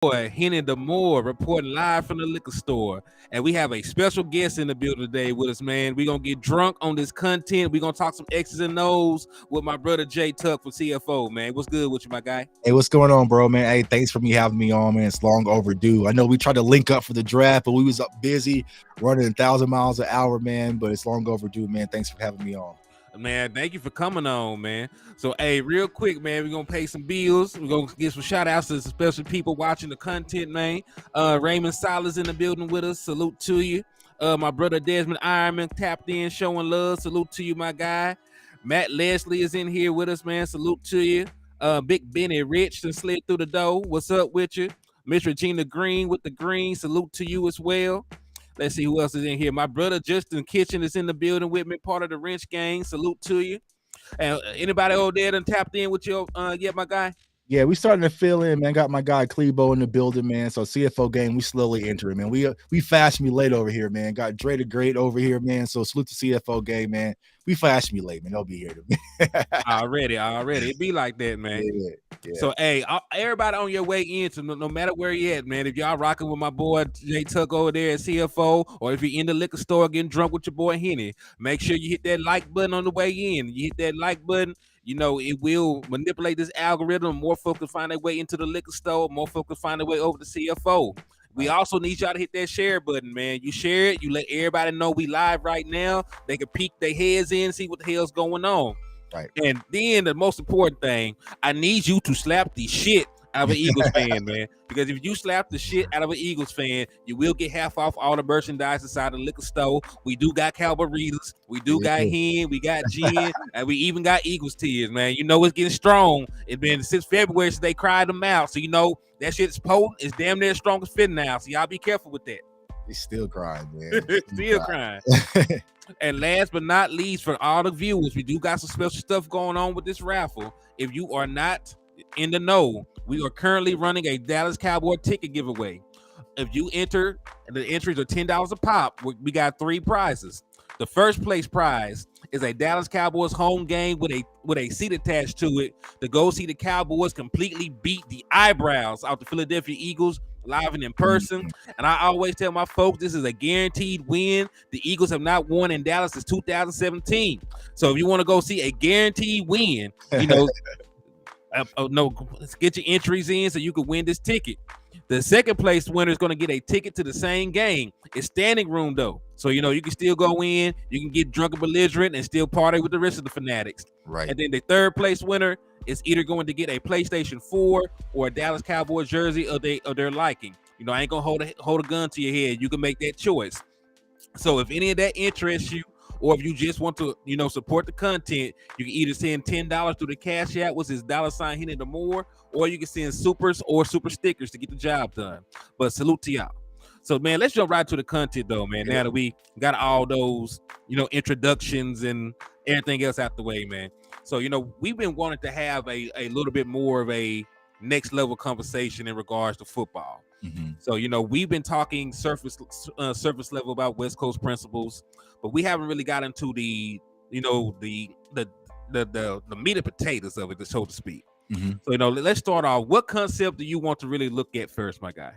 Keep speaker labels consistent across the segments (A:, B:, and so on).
A: boy Henny the Moore reporting live from the liquor store, and we have a special guest in the building today with us, man. We're gonna get drunk on this content. We're gonna talk some X's and O's with my brother Jay Tuck from CFO, man. What's good with you, my guy?
B: Hey, what's going on, bro, man? Hey, thanks for having me on, man. It's long overdue. I know we tried to link up for the draft, but we was up busy running 1,000 miles an hour, man. But it's long overdue, man. Thanks for having me on.
A: Man, thank you for coming on, man. So, hey, real quick, man, we're gonna pay some bills. We're gonna get some shout outs to some special people watching the content, man. Raymond Silas in the building with us. Salute to you. My brother Desmond Ironman tapped in, showing love. Salute to you, my guy. Matt Leslie is in here with us, man. Salute to you. Big Benny Rich and slid through the door. What's up with you? Miss Regina Green with the green. Salute to you as well. Let's see who else is in here. My brother Justin Kitchen is in the building with me, part of the Wrench Gang. Salute to you. And anybody over there done tapped in with your yet, my guy?
B: Yeah, we starting to fill in, man. Got my guy Clebo in the building, man. So CFO game, we slowly entering, man. We fast me late over here, man. Got Dre the Great over here, man. So salute to CFO game, man. We fast me late, man. They'll be here to me.
A: already. It be like that, man. Yeah. So, hey, everybody on your way in, so no matter where you at, man, if y'all rocking with my boy Jay Tuck over there at CFO, or if you're in the liquor store getting drunk with your boy Henny, make sure you hit that like button on the way in. You hit that like button, you know, it will manipulate this algorithm. More folks can find their way into the liquor store. More folks can find their way over to CFO. We also need y'all to hit that share button, man. You share it. You let everybody know we live right now. They can peek their heads in, see what the hell's going on.
B: Right.
A: And then the most important thing, I need you to slap the shit out of an Eagles fan, man. Because if you slap the shit out of an Eagles fan, you will get half off all the merchandise inside the liquor store. We do got Cowboys, we do got hen, we got gin, and we even got Eagles tears, man. You know it's getting strong. It's been since February since they cried them out. So you know that shit's potent. It's damn near strong as fit now. So y'all be careful with that.
B: He's still crying, man.
A: Still crying. And last but not least, for all the viewers, we do got some special stuff going on with this raffle. If you are not in the know, we are currently running a Dallas Cowboy ticket giveaway. If you enter, the entries are $10 a pop. We got 3 prizes. The first place prize is a Dallas Cowboys home game with a seat attached to it to go see the Cowboys completely beat the eyebrows out the Philadelphia Eagles live and in person. And I always tell my folks this is a guaranteed win. The Eagles have not won in Dallas since 2017. So if you want to go see a guaranteed win, you know, let's get your entries in so you can win this ticket. The second place winner is going to get a ticket to the same game. It's standing room though, so you know you can still go in, you can get drunk and belligerent and still party with the rest of the fanatics.
B: Right.
A: And then the third place winner is either going to get a PlayStation 4 or a Dallas Cowboys jersey of their liking. You know, I ain't gonna hold a gun to your head. You can make that choice. So if any of that interests you, or if you just want to, you know, support the content, you can either send $10 through the Cash App, which is $ Henny the More, or you can send supers or super stickers to get the job done. But salute to y'all. So, man, let's jump right to the content, though, man. Now that we got all those, you know, introductions and everything else out the way, man. So, you know, we've been wanting to have a little bit more of a next level conversation in regards to football.
B: Mm-hmm.
A: So, you know, we've been talking surface level about West Coast principles, but we haven't really got into the, you know, the meat and potatoes of it, so to speak.
B: Mm-hmm.
A: So, you know, let's start off. What concept do you want to really look at first, my guy?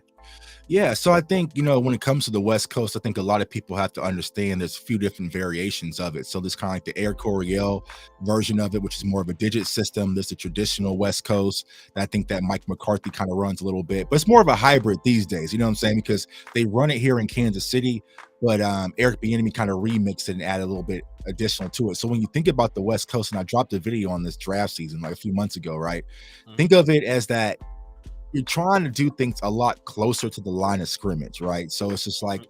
B: Yeah, so I think, you know, when it comes to the West Coast, I think a lot of people have to understand there's a few different variations of it. So there's kind of like the Air Coryell version of it, which is more of a digit system. There's the traditional West Coast that I think that Mike McCarthy kind of runs a little bit, but it's more of a hybrid these days, you know what I'm saying? Because they run it here in Kansas City, but Eric Bieniemy kind of remixed it and added a little bit additional to it. So when you think about the West Coast, and I dropped a video on this draft season like a few months ago, right? Mm-hmm. Think of it as that you're trying to do things a lot closer to the line of scrimmage, right? So it's just like,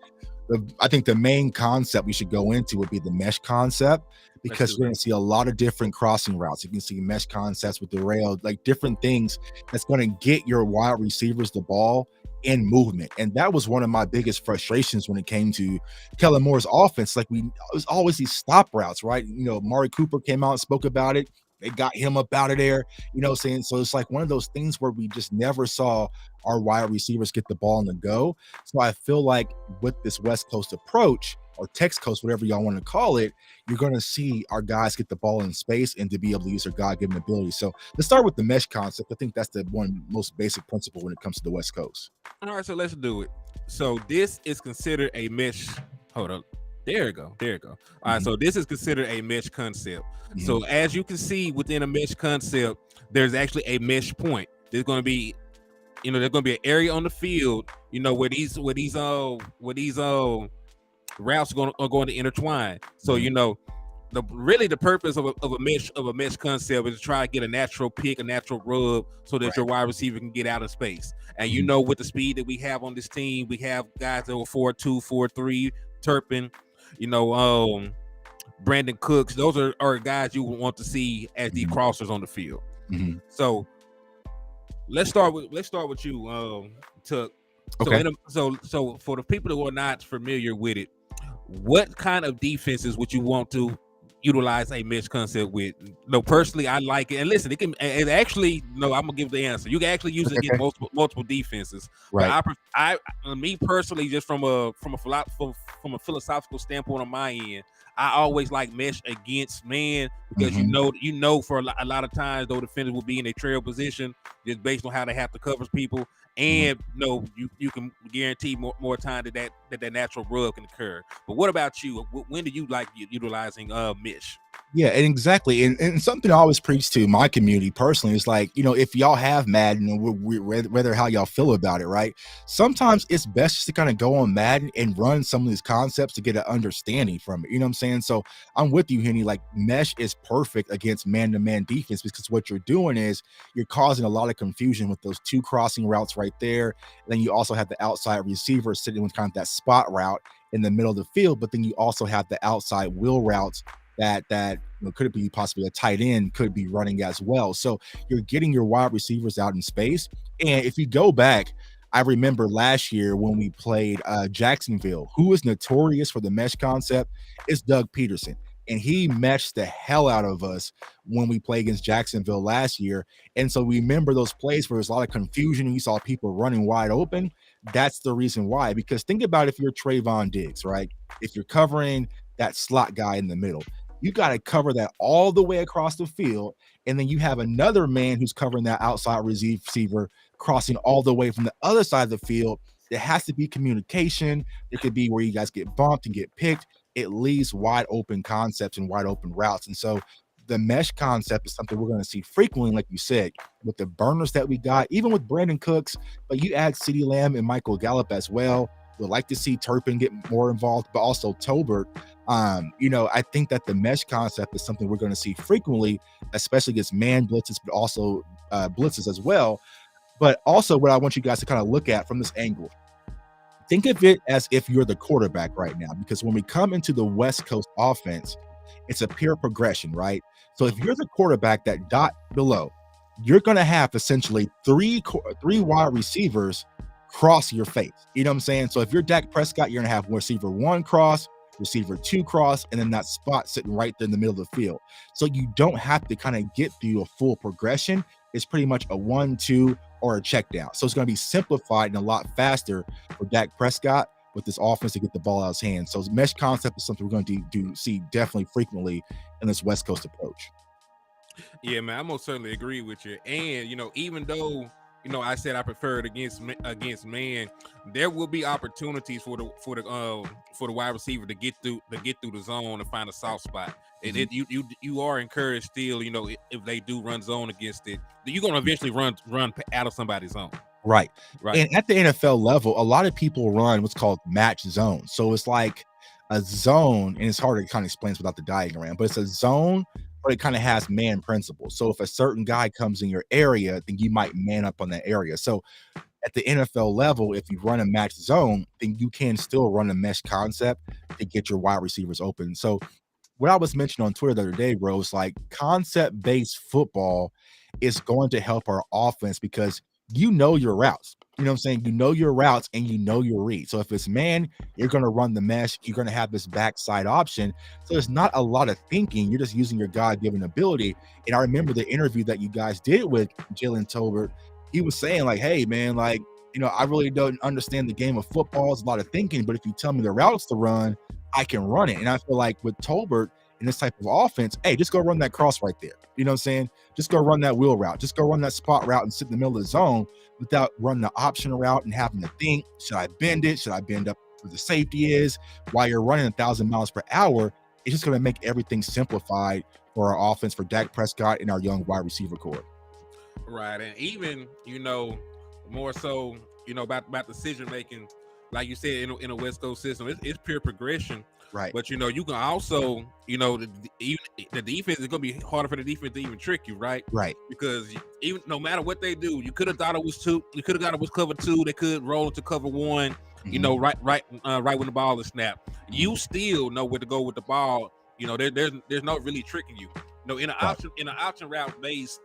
B: I think the main concept we should go into would be the mesh concept, because we're going to see a lot of different crossing routes. You can see mesh concepts with the rail, like different things that's going to get your wide receivers the ball in movement. And that was one of my biggest frustrations when it came to Kellen Moore's offense. Like it was always these stop routes, right? You know, Mari Cooper came out and spoke about it. They got him up out of there, you know what I'm saying? So it's like one of those things where we just never saw our wide receivers get the ball on the go. So I feel like with this West Coast approach, or text coast, whatever y'all want to call it, you're going to see our guys get the ball in space and to be able to use their God-given ability. So let's start with the mesh concept. I think that's the one most basic principle when it comes to the West Coast.
A: All right, so let's do it. So this is considered a mesh. Hold up. There you go. There you go. All right, so this is considered a mesh concept. So as you can see within a mesh concept, there's actually a mesh point. There's going to be, there's going to be an area on the field, where these routes are going to intertwine. So the purpose of a mesh concept is to try to get a natural pick, a natural rub, so that your wide receiver can get out of space. And with the speed that we have on this team, we have guys that were 4.2, 4.3, Turpin, Brandon Cooks. Those are guys you would want to see as the crossers on the field. So let's start with you, Tuck.
B: Okay.
A: So for the people who are not familiar with it, what kind of defenses would you want to utilize a mesh concept with? Personally, I like it. And listen, I'm gonna give the answer. You can actually use it against multiple defenses.
B: Right.
A: But me personally, just from a philosophical standpoint on my end, I always like mesh against man, because for a lot of times those defenders will be in a trail position just based on how they have to cover people. And you can guarantee more time that natural rub can occur. But what about you? When do you like utilizing mesh?
B: Yeah, and exactly. And something I always preach to my community personally is like, if y'all have Madden, whether how y'all feel about it, right? Sometimes it's best just to kind of go on Madden and run some of these concepts to get an understanding from it. You know what I'm saying? So I'm with you, Henny. Like, mesh is perfect against man-to-man defense, because what you're doing is you're causing a lot of confusion with those two crossing routes right there. And then you also have the outside receiver sitting with kind of that spot route in the middle of the field, but then you also have the outside wheel routes that could it be possibly a tight end could be running as well. So you're getting your wide receivers out in space. And if you go back, I remember last year when we played Jacksonville, who is notorious for the mesh concept is Doug Peterson. And he meshed the hell out of us when we played against Jacksonville last year. And so we remember those plays where there's a lot of confusion and you saw people running wide open. That's the reason why. Because think about if you're Trayvon Diggs, right? If you're covering that slot guy in the middle, you got to cover that all the way across the field. And then you have another man who's covering that outside receiver crossing all the way from the other side of the field. There has to be communication. There could be where you guys get bumped and get picked. It leaves wide open concepts and wide open routes. And so the mesh concept is something we're going to see frequently, like you said, with the burners that we got, even with Brandon Cooks, but you add CeeDee Lamb and Michael Gallup as well. We'd like to see Turpin get more involved, but also Tolbert. I think that the mesh concept is something we're going to see frequently, especially against man blitzes, but also blitzes as well. But also what I want you guys to kind of look at from this angle, think of it as if you're the quarterback right now, because when we come into the West Coast offense, it's a pure progression, right? So if you're the quarterback, that dot below, you're going to have essentially three wide receivers cross your face. You know what I'm saying? So if you're Dak Prescott, you're going to have receiver 1 cross, receiver 2 cross, and then that spot sitting right there in the middle of the field. So you don't have to kind of get through a full progression. It's pretty much a 1-2 or a check down. So it's going to be simplified and a lot faster for Dak Prescott with this offense to get the ball out of his hands. So mesh concept is something we're going to see definitely frequently in this West Coast approach.
A: Yeah, man, I most certainly agree with you. And even though I said I prefer it against man, there will be opportunities for the wide receiver to get through the zone and find a soft spot. And you are encouraged still, if they do run zone against it, you're gonna eventually run out of somebody's zone.
B: Right. And at the NFL level, a lot of people run what's called match zone. So it's like a zone, and it's hard to kind of explain without the diagram, but it's a zone, but it kind of has man principles. So if a certain guy comes in your area, then you might man up on that area. So at the NFL level, if you run a match zone, then you can still run a mesh concept to get your wide receivers open. So what I was mentioning on Twitter the other day, bro, is like concept-based football is going to help our offense because you know your routes. You know what I'm saying? You know your routes and you know your read. So if it's man, you're going to run the mesh. You're going to have this backside option. So there's not a lot of thinking. You're just using your God-given ability. And I remember the interview that you guys did with Jalen Tolbert. He was saying like, hey, man, like, I really don't understand the game of football. It's a lot of thinking. But if you tell me the routes to run, I can run it. And I feel like with Tolbert in this type of offense, hey, just go run that cross right there. You know what I'm saying? Just go run that wheel route. Just go run that spot route and sit in the middle of the zone without running the option route and having to think, should I bend it? Should I bend up where the safety is? While you're running 1,000 miles per hour, it's just going to make everything simplified for our offense, for Dak Prescott and our young wide receiver core.
A: Right. And even, more so, about decision making, like you said, in a West Coast system, it's pure progression.
B: Right.
A: But you can also, the defense is gonna be harder for the defense to even trick you, right?
B: Right.
A: Because even no matter what they do, you could have thought it was two. You could have thought it was cover two. They could roll into cover one. Right when the ball is snapped. You still know where to go with the ball. There's no really tricking you. In an option route based,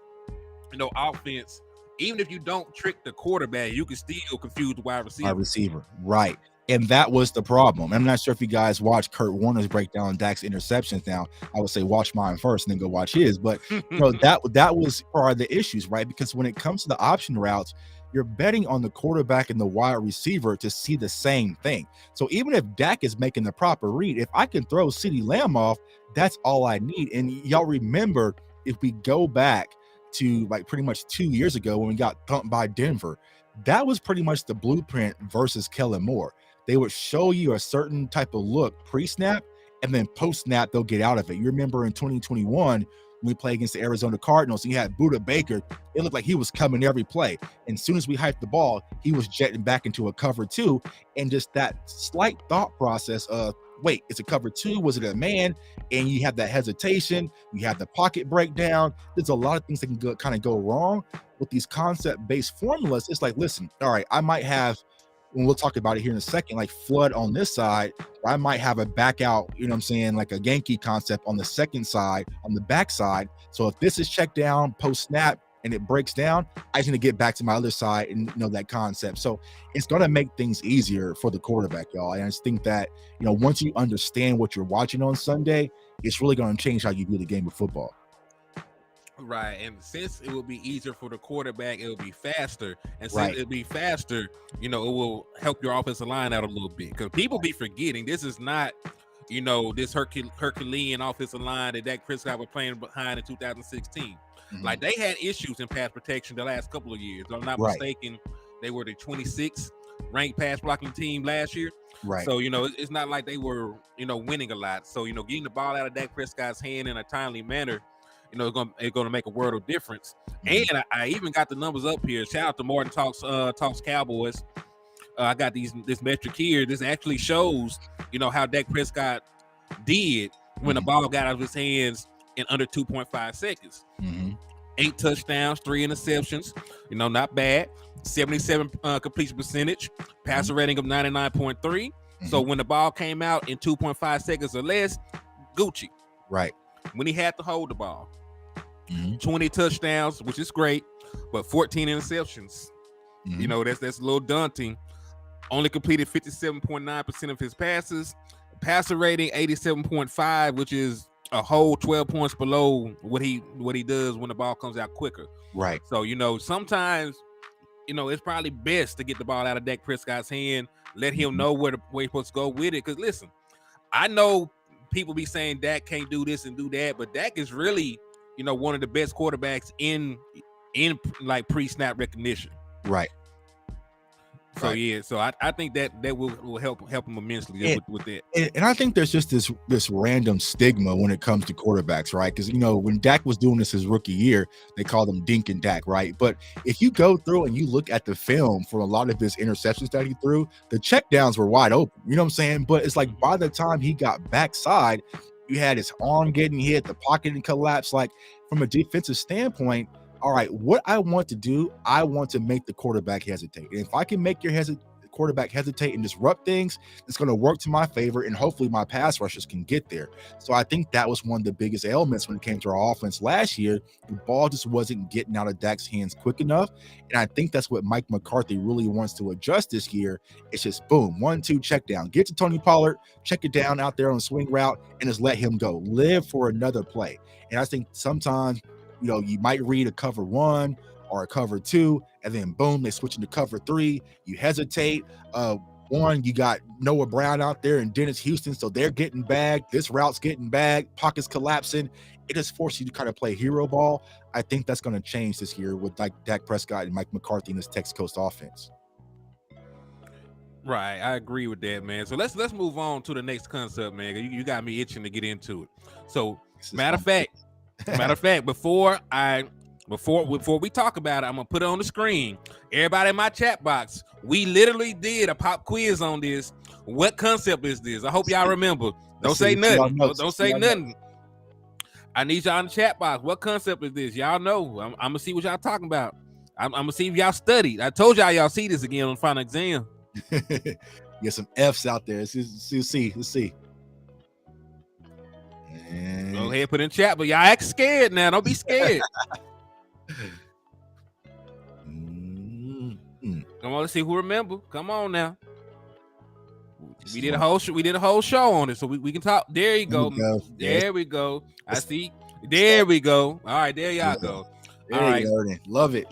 A: offense. Even if you don't trick the quarterback, you can still confuse the wide receiver.
B: Right. And that was the problem. I'm not sure if you guys watch Kurt Warner's breakdown on Dak's interceptions. Now, I would say watch mine first and then go watch his. But that was part of the issues, right? Because when it comes to the option routes, you're betting on the quarterback and the wide receiver to see the same thing. So even if Dak is making the proper read, if I can throw CeeDee Lamb off, that's all I need. And y'all remember, if we go back to like pretty much 2 years ago when we got thumped by Denver, that was pretty much the blueprint versus Kellen Moore. They would show you a certain type of look pre-snap, and then post-snap, they'll get out of it. You remember in 2021, when we played against the Arizona Cardinals, and you had Budda Baker, it looked like he was coming every play. And as soon as we hyped the ball, he was jetting back into a cover two. And just that slight thought process of, wait, it's a cover two? Was it a man? And you have that hesitation. You have the pocket breakdown. There's a lot of things that can kind of go wrong with these concept-based formulas. It's like, listen, all right, I might have, and we'll talk about it here in a second, like flood on this side, I might have a back out, like a Yankee concept on the second side, on the back side. So if this is checked down post snap and it breaks down, I just need to get back to my other side and know that concept. So it's going to make things easier for the quarterback, y'all. And I just think that, once you understand what you're watching on Sunday, it's really going to change how you view the game of football.
A: Right, and since it will be easier for the quarterback, it will be faster, and since
B: Right.
A: it'll be faster, it will help your offensive line out a little bit, because people be forgetting this is not, this Herculean offensive line that Dak Prescott was playing behind in 2016. Like, they had issues in pass protection the last couple of years. If I'm not mistaken, they were the 26th ranked pass blocking team last year.
B: Right.
A: So, it's not like they were, winning a lot. So, getting the ball out of Dak Prescott's hand in a timely manner, it's gonna make a world of difference. And I even got the numbers up here. Shout out to Martin Talks Cowboys. I got this metric here. This actually shows, how Dak Prescott did when the ball got out of his hands in under 2.5 seconds. 8 touchdowns, 3 interceptions. Not bad. 77 completion percentage, passer rating of 99.3. So when the ball came out in 2.5 seconds or less, Gucci.
B: Right.
A: When he had to hold the ball, 20 touchdowns, which is great, but 14 interceptions. That's a little daunting. Only completed 57.9% of his passes. Passer rating 87.5, which is a whole 12 points below what he does when the ball comes out quicker.
B: Right.
A: So sometimes it's probably best to get the ball out of Dak Prescott's hand, let him know where he's supposed to go with it. Because listen, I know people be saying Dak can't do this and do that, but Dak is really, one of the best quarterbacks in like pre-snap recognition.
B: Right.
A: So yeah, so I think that will help him immensely with that.
B: And I think there's just this random stigma when it comes to quarterbacks, right? Because when Dak was doing this his rookie year, they called him Dink and Dak, right? But if you go through and you look at the film for a lot of his interceptions that he threw, the checkdowns were wide open. You know what I'm saying? But it's like by the time he got backside, you had his arm getting hit, the pocket and collapse. Like from a defensive standpoint, all right, what I want to do, I want to make the quarterback hesitate. And if I can make your quarterback hesitate and disrupt things, it's going to work to my favor, and hopefully my pass rushers can get there. So I think that was one of the biggest ailments when it came to our offense last year. The ball just wasn't getting out of Dak's hands quick enough. And I think that's what Mike McCarthy really wants to adjust this year. It's just boom, 1-2 check down. Get to Tony Pollard, check it down out there on the swing route, and just let him go. Live for another play. And I think sometimes, you might read a cover 1 or a cover 2, and then boom, they switch into cover 3. You hesitate. One, you got Noah Brown out there and Dennis Houston, so they're getting bagged. This route's getting bagged. Pockets collapsing. It just forces you to kind of play hero ball. I think that's going to change this year with like Dak Prescott and Mike McCarthy in this Texas Coast offense.
A: Right, I agree with that, man. So let's move on to the next concept, man. You got me itching to get into it. So matter of fact, before we talk about it, I'm gonna put it on the screen. Everybody in my chat box, we literally did a pop quiz on this. What concept is this? I hope y'all remember. Don't say nothing. Don't say nothing. I need y'all in the chat box. What concept is this? Y'all know. I'm gonna see what y'all talking about. I'm gonna see if y'all studied. I told y'all see this again on the final exam.
B: Get some F's out there. Let's see.
A: And go ahead, put in chat, but y'all act scared now. Don't be scared. Come on, let's see who remember. Come on now. We did a whole show on it, so we can talk. There you go. There we go. I see. There we go. All right, there y'all go. All right.
B: Love it.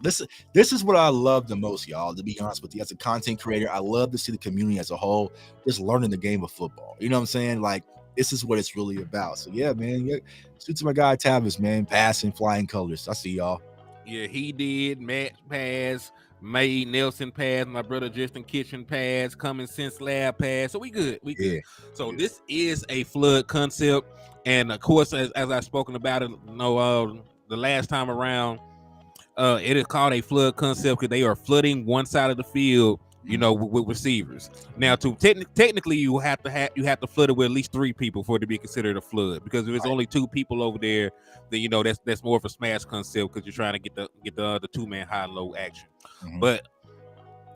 B: This is what I love the most, y'all. To be honest with you, as a content creator, I love to see the community as a whole just learning the game of football. You know what I'm saying? Like, this is what it's really about. So yeah, man. Yeah, shoot to my guy Tavis, man. Passing, flying colors. I see y'all.
A: Yeah, he did. Matt pass, May Nelson pass, my brother Justin Kitchen pass, Common Sense Lab pass. So we good. Good. So this is a flood concept, and of course, as I've spoken about it, the last time around, it is called a flood concept because they are flooding one side of the field, with receivers. Now, to technically, you have to flood it with at least 3 people for it to be considered a flood. Because if there's only 2 people over there, then that's more of a smash concept because you're trying to get the 2-man high and low action. Mm-hmm. But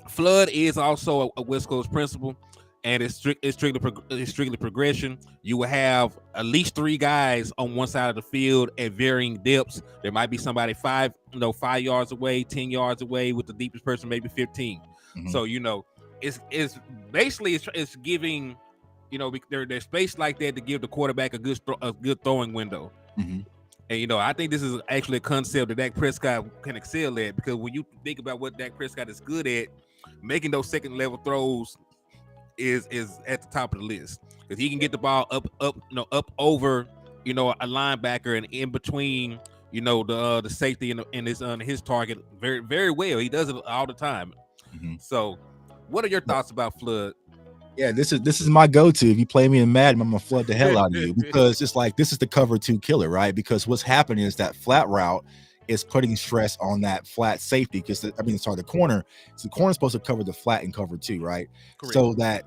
A: flood is also a West Coast principle, and it's strictly progression. You will have at least 3 guys on one side of the field at varying depths. There might be somebody 5 yards away, 10 yards away, with the deepest person maybe 15. Mm-hmm. So it's basically it's giving, there's space like that to give the quarterback a good throwing window. Mm-hmm. And I think this is actually a concept that Dak Prescott can excel at, because when you think about what Dak Prescott is good at, making those second level throws is at the top of the list, because he can get the ball up over a linebacker and in between the safety and his target very, very well. He does it all the time. Mm-hmm. So what are your thoughts about flood?
B: Yeah, this is my go-to. If you play me in Madden, I'm gonna flood the hell out of you, because it's like, this is the cover 2 killer, right? Because what's happening is that flat route is putting stress on that flat safety, because the corner. So the corner is supposed to cover the flat and cover 2, right? Correct. So that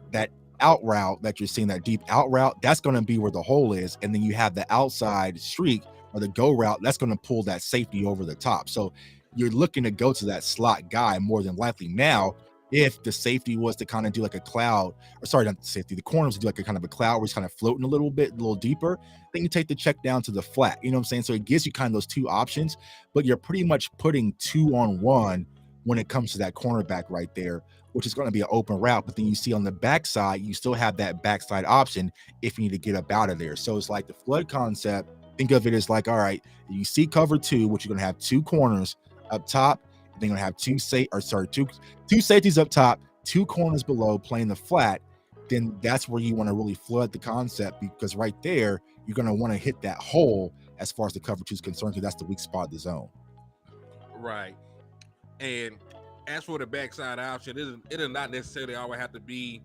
B: out route that you're seeing, that deep out route, that's going to be where the hole is, and then you have the outside streak or the go route that's going to pull that safety over the top. So you're looking to go to that slot guy more than likely. Now, if the safety was to kind of do like a cloud, or sorry, not the safety, the corners do like a kind of a cloud where it's kind of floating a little deeper, then you take the check down to the flat. You know what I'm saying? So it gives you kind of those 2 options, but you're pretty much putting 2-on-1 when it comes to that cornerback right there, which is going to be an open route. But then you see on the backside, you still have that backside option if you need to get up out of there. So it's like the flood concept. Think of it as like, all right, you see cover 2, which you're going to have 2 corners up top. They're going to have two safeties up top, 2 corners below playing the flat. Then that's where you want to really flood the concept, because right there, you're going to want to hit that hole as far as the cover 2 is concerned, because that's the weak spot of the zone.
A: Right. And as for the backside option, it does not necessarily always have to be,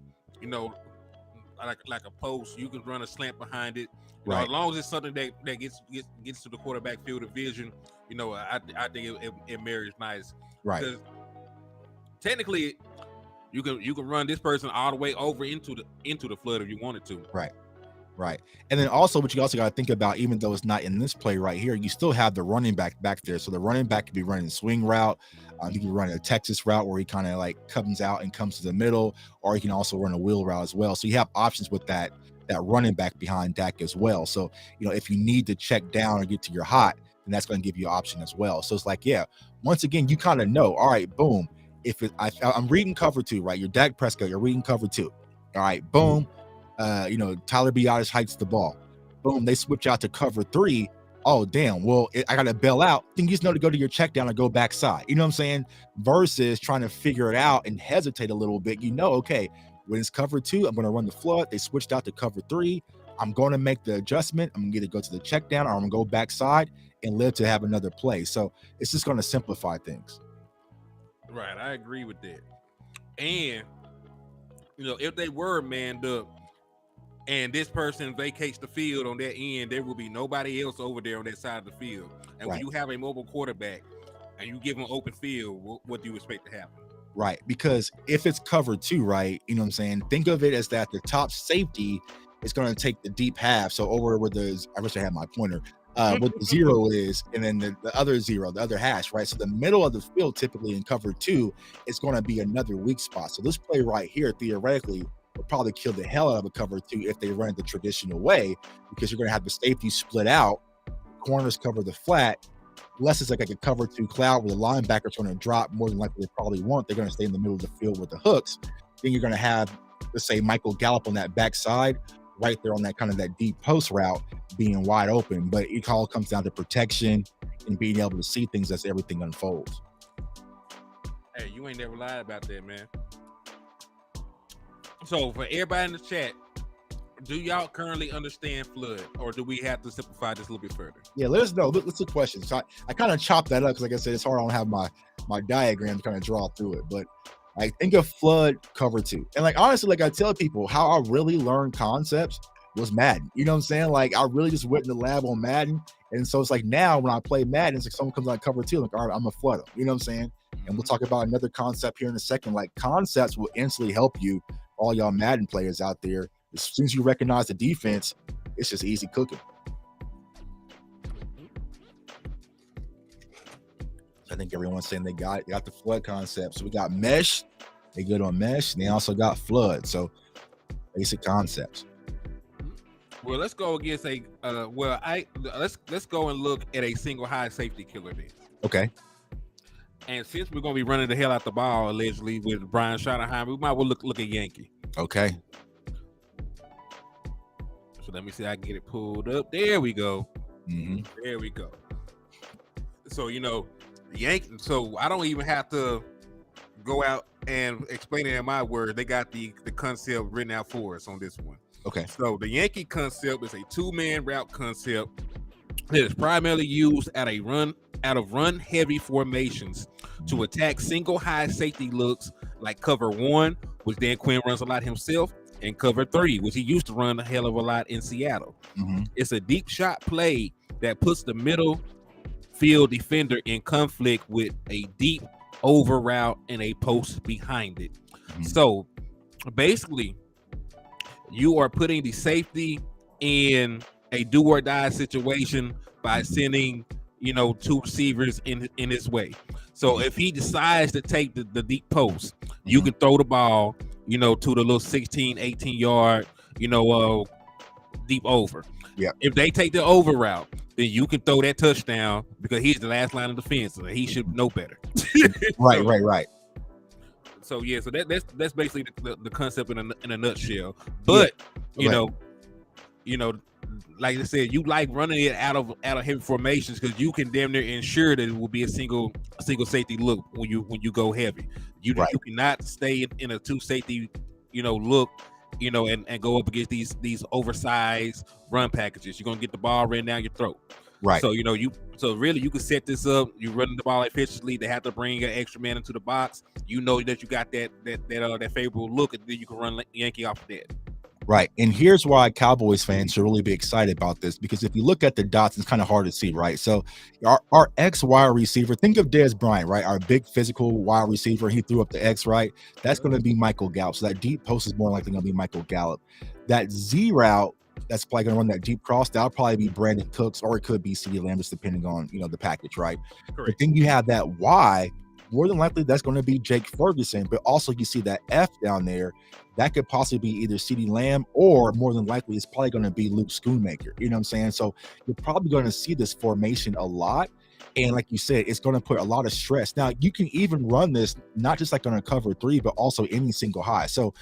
A: like a post. You can run a slant behind it. Right. As long as it's something that gets to the quarterback field of vision, I think it marries nice.
B: Right.
A: Because technically, you can run this person all the way over into the flood if you wanted to.
B: Right. And then also, what you also got to think about, even though it's not in this play right here, you still have the running back there. So the running back could be running a swing route. He can run a Texas route where he kind of like comes out and comes to the middle, or he can also run a wheel route as well. So you have options with that running back behind Dak as well. So, if you need to check down or get to your hot, then that's going to give you an option as well. So it's like, yeah, once again, you kind of know, all right, boom. If I'm reading cover 2, right? You're Dak Prescott, you're reading cover 2. All right, boom. Tyler Biadasz hikes the ball. Boom, they switch out to cover 3. oh damn, well I gotta bail out, then you just know to go to your check down and go backside. You know what I'm saying? Versus trying to figure it out and hesitate a little bit. Okay, when it's cover 2, I'm gonna run the flood. They switched out to cover 3. I'm gonna make the adjustment. I'm gonna either go to the check down or I'm gonna go backside and live to have another play. So it's just gonna simplify things.
A: Right, I agree with that. And if they were manned up and this person vacates the field on that end, there will be nobody else over there on that side of the field. And when you have a mobile quarterback and you give them open field, what do you expect to happen?
B: Right, because if it's cover 2, right, you know what I'm saying? Think of it as that the top safety is going to take the deep half. So over where I wish I had my pointer. What the 0 is, and then the other 0, the other hash, right? So the middle of the field, typically in cover 2, is going to be another weak spot. So this play right here, theoretically, would probably kill the hell out of a cover 2 if they run it the traditional way, because you're going to have the safety split out, corners cover the flat, unless it's like a cover 2 cloud where the linebacker's going to drop. More than likely, they probably won't. They're going to stay in the middle of the field with the hooks. Then you're going to have, let's say, Michael Gallup on that backside, right there on that kind of that deep post route, being wide open. But it all comes down to protection and being able to see things as everything unfolds.
A: Hey, you ain't never lied about that, man. So for everybody in the chat, do y'all currently understand flood, or do we have to simplify this a little bit further?
B: Yeah, let us know. Let's look questions. So I kind of chopped that up because, like I said, it's hard. I don't have my diagram to kind of draw through it, but I think of flood cover 2. And like, honestly, like I tell people, how I really learned concepts was Madden. You know what I'm saying? Like, I really just went in the lab on Madden. And so it's like now when I play Madden, it's like someone comes on cover 2, like, all right, I'm a flood them. You know what I'm saying? And we'll talk about another concept here in a second. Like, concepts will instantly help you, all y'all Madden players out there. As soon as you recognize the defense, it's just easy cooking. I think everyone's saying they got the flood concept. So we got mesh, they good on mesh, and they also got flood. So basic concepts.
A: Well, let's go against let's go and look at a single high safety killer then.
B: Okay.
A: And since we're gonna be running the hell out the ball allegedly with Brian Schottenheimer, we might well look at Yankee.
B: Okay.
A: So let me see. I can get it pulled up. There we go.
B: Mm-hmm.
A: There we go. So Yankee. So I don't even have to go out and explain it in my words. They got the concept written out for us on this one.
B: Okay.
A: So the Yankee concept is a 2-man route concept that is primarily used out of run heavy formations to attack single high safety looks like cover 1, which Dan Quinn runs a lot himself, and cover 3, which he used to run a hell of a lot in Seattle.
B: Mm-hmm.
A: It's a deep shot play that puts the middle field defender in conflict with a deep over route and a post behind it. Mm-hmm. So basically, you are putting the safety in a do or die situation by sending, 2 receivers in his way. So if he decides to take the deep post, you can throw the ball, to the little 16, 18 yard, deep over.
B: Yeah.
A: If they take the over route, then you can throw that touchdown because he's the last line of defense. So he should know better.
B: Right.
A: So yeah, so that's basically the concept in a nutshell. But like I said, you like running it out of heavy formations because you can damn near ensure that it will be a single safety look when you go heavy. You cannot stay in a 2 safety look and go up against these oversized run packages. You're gonna get the ball right down your throat.
B: Right.
A: So so really you can set this up. You're running the ball efficiently. They have to bring an extra man into the box. That you got that favorable look, and then you can run Yankee off of that.
B: Right. And here's why Cowboys fans should really be excited about this, because if you look at the dots, it's kind of hard to see, right? So our X wide receiver, think of Dez Bryant, right? Our big physical wide receiver, he threw up the X, right? That's going to be Michael Gallup. So that deep post is more likely going to be Michael Gallup. That Z route, that's probably going to run that deep cross. That'll probably be Brandon Cooks, or it could be CeeDee Lamb, just depending on, the package, right?
A: Correct.
B: But then you have that Y, more than likely that's going to be Jake Ferguson, but also you see that F down there. That could possibly be either CeeDee Lamb, or more than likely it's probably going to be Luke Schoonmaker. You know what I'm saying? So you're probably going to see this formation a lot. And like you said, it's going to put a lot of stress. Now, you can even run this not just like on a cover 3, but also any single high. So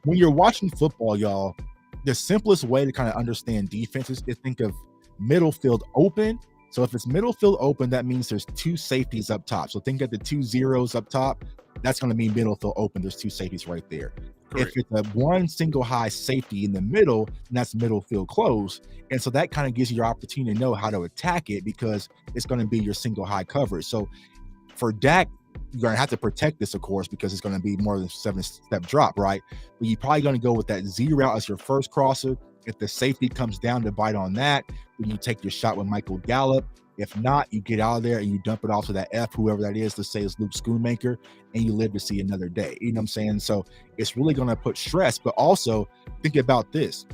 B: when you're watching football, y'all, the simplest way to kind of understand defenses is think of middle field open. So if it's middle field open, that means there's two safeties up top. So think of the 2 zeros up top. That's going to mean middle field open. There's two safeties right there. Correct. If it's a one single high safety in the middle, then that's middle field closed. And so that kind of gives you your opportunity to know how to attack it, because it's going to be your single high coverage. So for Dak, you're going to have to protect this, of course, because it's going to be more than 7-step drop, right? But you're probably going to go with that Z route as your first crosser. If the safety comes down to bite on that, then you take your shot with Michael Gallup. If not, you get out of there and you dump it off to that F, whoever that is, let's say it's Luke Schoonmaker, and you live to see another day. You know what I'm saying? So it's really going to put stress, but also think about this.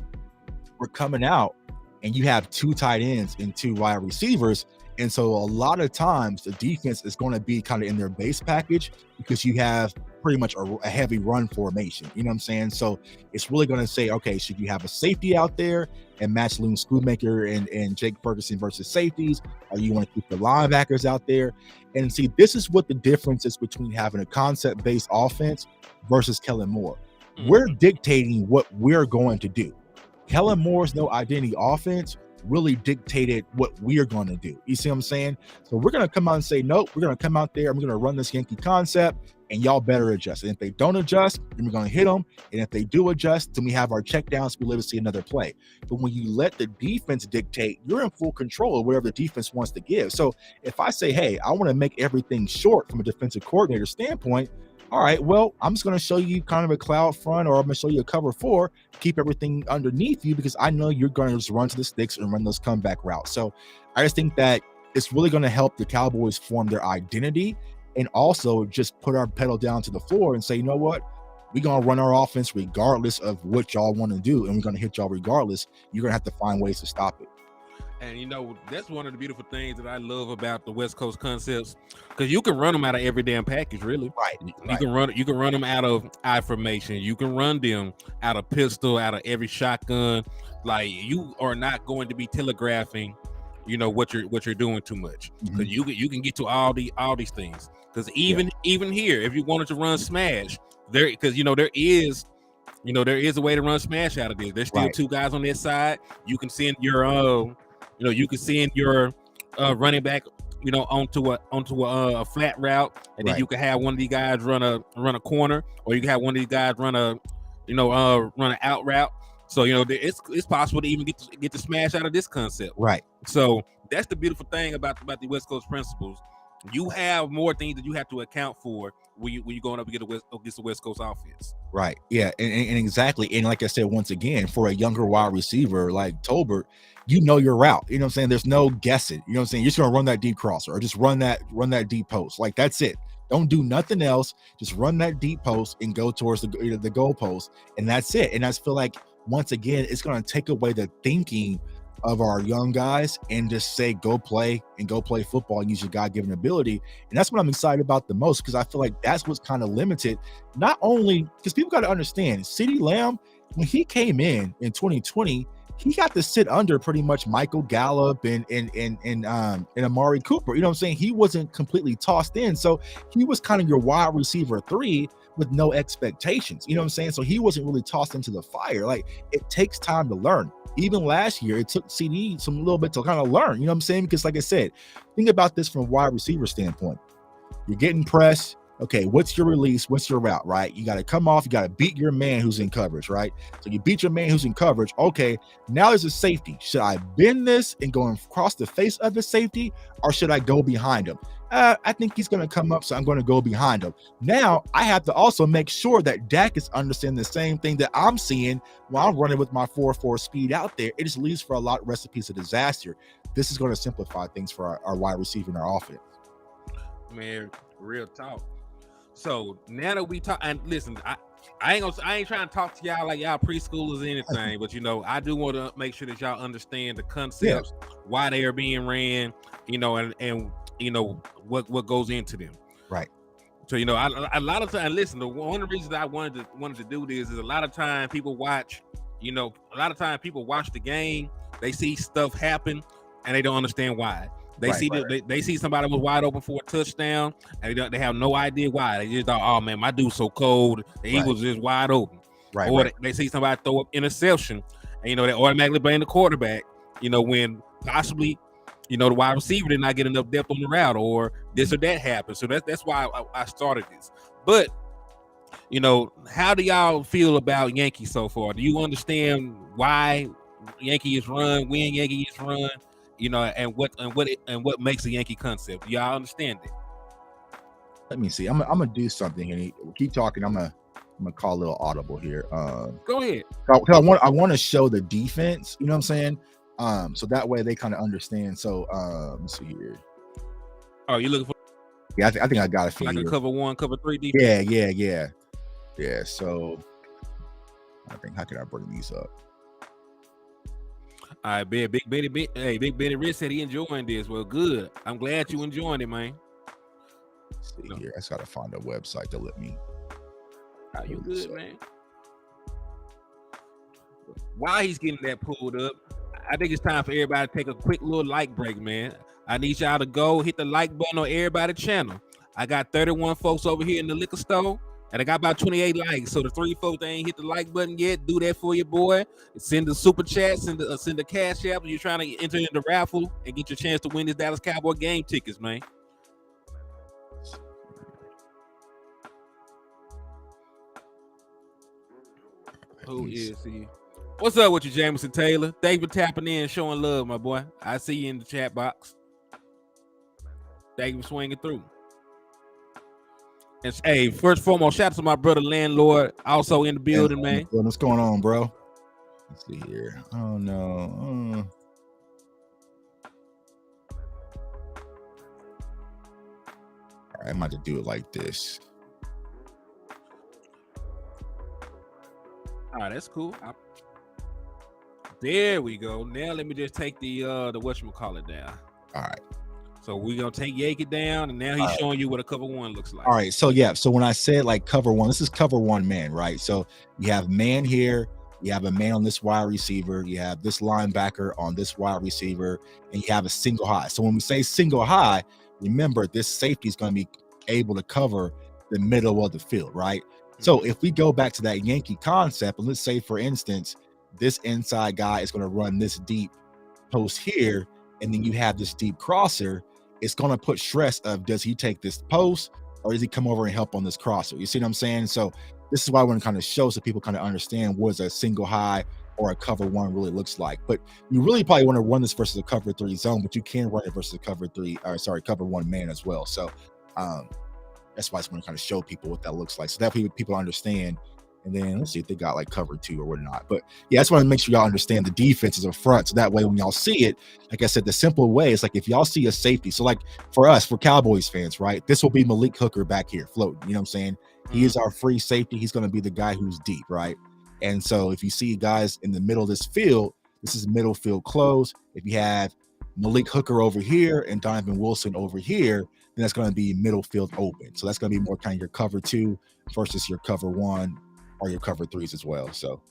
B: We're coming out and you have 2 tight ends and 2 wide receivers. And so a lot of times the defense is going to be kind of in their base package, because you have pretty much a heavy run formation. You know what I'm saying? So it's really going to say, okay, should you have a safety out there and match Luke Schoonmaker and Jake Ferguson versus safeties? Or you want to keep the linebackers out there? And see, this is what the difference is between having a concept-based offense versus Kellen Moore. We're dictating what we're going to do. Kellen Moore's no identity offense really dictated what we're going to do. You see what I'm saying? So we're going to come out and say, nope, we're going to come out there and we're going to run this Yankee concept, and y'all better adjust. And if they don't adjust, then we're going to hit them. And if they do adjust, then we have our check downs. We live to see another play. But when you let the defense dictate, you're in full control of whatever the defense wants to give. So if I say, hey, I want to make everything short from a defensive coordinator standpoint, all right, well, I'm just going to show you kind of a cloud front, or I'm going to show you a cover 4, keep everything underneath you, because I know you're going to just run to the sticks and run those comeback routes. So I just think that it's really going to help the Cowboys form their identity, and also just put our pedal down to the floor and say, you know what? We're going to run our offense regardless of what y'all want to do, and we're going to hit y'all regardless. You're going to have to find ways to stop it.
A: And, you know, that's one of the beautiful things that I love about the West Coast concepts, because you can run them out of every damn package, really.
B: Right.
A: You can run them out of I formation. You can run them out of pistol, out of every shotgun. Like, you are not going to be telegraphing, you know, what you're doing too much, because you can get to all these things. Because even here, if you wanted to run smash, there is a way to run smash out of this. There's still 2 guys on this side. You can send your running back, you know, onto a flat route, and then you can have one of these guys run a corner, or you can have one of these guys run an out route. So, you know, it's possible to even get the smash out of this concept.
B: Right.
A: So that's the beautiful thing about the West Coast principles. You have more things that you have to account for when you're going up against the West Coast offense.
B: Right. Yeah. And exactly. And like I said, once again, for a younger wide receiver like Tolbert, you know your route. You know what I'm saying? There's no guessing. You know what I'm saying? You're just going to run that deep crosser, or just run that deep post. Like, that's it. Don't do nothing else. Just run that deep post and go towards the goal post. And that's it. And I just feel like, once again, it's going to take away the thinking of our young guys and just say, go play football and use your God-given ability. And that's what I'm excited about the most, because I feel like that's what's kind of limited. Not only because people got to understand, CeeDee Lamb, when he came in 2020, he got to sit under pretty much Michael Gallup and Amari Cooper. You know what I'm saying? He wasn't completely tossed in. So he was kind of your wide receiver 3 with no expectations. You know what I'm saying? So he wasn't really tossed into the fire. Like, it takes time to learn. Even last year, it took CD a little bit to kind of learn. You know what I'm saying? Because like I said, think about this from a wide receiver standpoint. You're getting pressed. Okay, what's your release? What's your route, right? You got to come off. You got to beat your man who's in coverage, right? So you beat your man who's in coverage. Okay, now there's a safety. Should I bend this and go across the face of the safety, or should I go behind him? I think he's going to come up, so I'm going to go behind him. Now, I have to also make sure that Dak is understanding the same thing that I'm seeing while I'm running with my 4.4 speed out there. It just leaves for a lot of recipes of disaster. This is going to simplify things for our wide receiver and our offense.
A: Man, real talk. So now that we talk, and listen, I ain't trying to talk to y'all like y'all preschoolers or anything, but, you know, I do want to make sure that y'all understand the concepts, why they are being ran, you know, and you know what goes into them.
B: Right.
A: So, you know, a lot of times, listen, one of the reasons I wanted to do this is a lot of time people watch the game, they see stuff happen and they don't understand why. They see somebody was wide open for a touchdown, and they have no idea why. They just thought, oh man, my dude's so cold. The Eagles is wide open. Or they see somebody throw up interception, and, you know, they automatically blame the quarterback. You know, when possibly, the wide receiver did not get enough depth on the route, or this or that happened. So that's why I started this. But how do y'all feel about Yankee so far? Do you understand why Yankee is run, when Yankee is run, and what makes a Yankee concept? Do y'all understand it?
B: Let me see. I'm gonna do something here. Keep talking. I'm gonna call a little audible here.
A: Go ahead.
B: I want to show the defense. You know what I'm saying? So that way they kind of understand. So let's see here.
A: Oh, you looking for?
B: Yeah, I think I got a few.
A: Like a cover 1, cover 3 defense.
B: Yeah. So I think, how can I bring these up?
A: All right, Big Benny Rich said he enjoying this. Well, good. I'm glad you enjoying it, man.
B: Let's see here. I just gotta find a website to let me.
A: Are you good, man? While he's getting that pulled up, I think it's time for everybody to take a quick little like break, man. I need y'all to go hit the like button on everybody's channel. I got 31 folks over here in the liquor store, and I got about 28 likes. So the 3 folks that ain't hit the like button yet, do that for your boy. Send the super chat, send the cash app. You're trying to enter in the raffle and get your chance to win this Dallas Cowboy game tickets, man. Who is he? What's up with you, Jameson Taylor? Thanks for tapping in and showing love, my boy. I see you in the chat box. Thank you for swinging through. And hey, first and foremost, shout out to my brother Landlord, also in the building, man.
B: What's going on, bro? Let's see here. Oh no. All right, I'm about to do it like this.
A: All right, that's cool. There we go. Now let me just take the whatchamacallit down.
B: All right.
A: So we're gonna take Yankee down, and now he's showing you what a cover 1 looks like.
B: All right. So yeah. So when I said like cover 1, this is cover 1 man, right? So you have man here, you have a man on this wide receiver, you have this linebacker on this wide receiver, and you have a single high. So when we say single high, remember this safety is going to be able to cover the middle of the field, right? So if we go back to that Yankee concept, and let's say, for instance, this inside guy is going to run this deep post here, and then you have this deep crosser, it's going to put stress of, does he take this post or does he come over and help on this crosser? You see what I'm saying? So this is why I want to kind of show so people kind of understand what is a single high or a cover 1 really looks like. But you really probably want to run this versus a cover 3 zone, but you can run it versus a cover 1 man as well. So that's why I just want to kind of show people what that looks like, so that people understand. And then let's see if they got like cover 2 or whatnot. But yeah, I just want to make sure y'all understand the defenses up front, so that way when y'all see it, like I said, the simple way is like if y'all see a safety. So like for us, for Cowboys fans, right, this will be Malik Hooker back here floating. You know what I'm saying? He is our free safety. He's going to be the guy who's deep, right? And so if you see guys in the middle of this field, this is middle field close. If you have Malik Hooker over here and Donovan Wilson over here, then that's going to be middle field open. So that's going to be more kind of your cover 2 versus your cover 1 or your cover 3s as well. So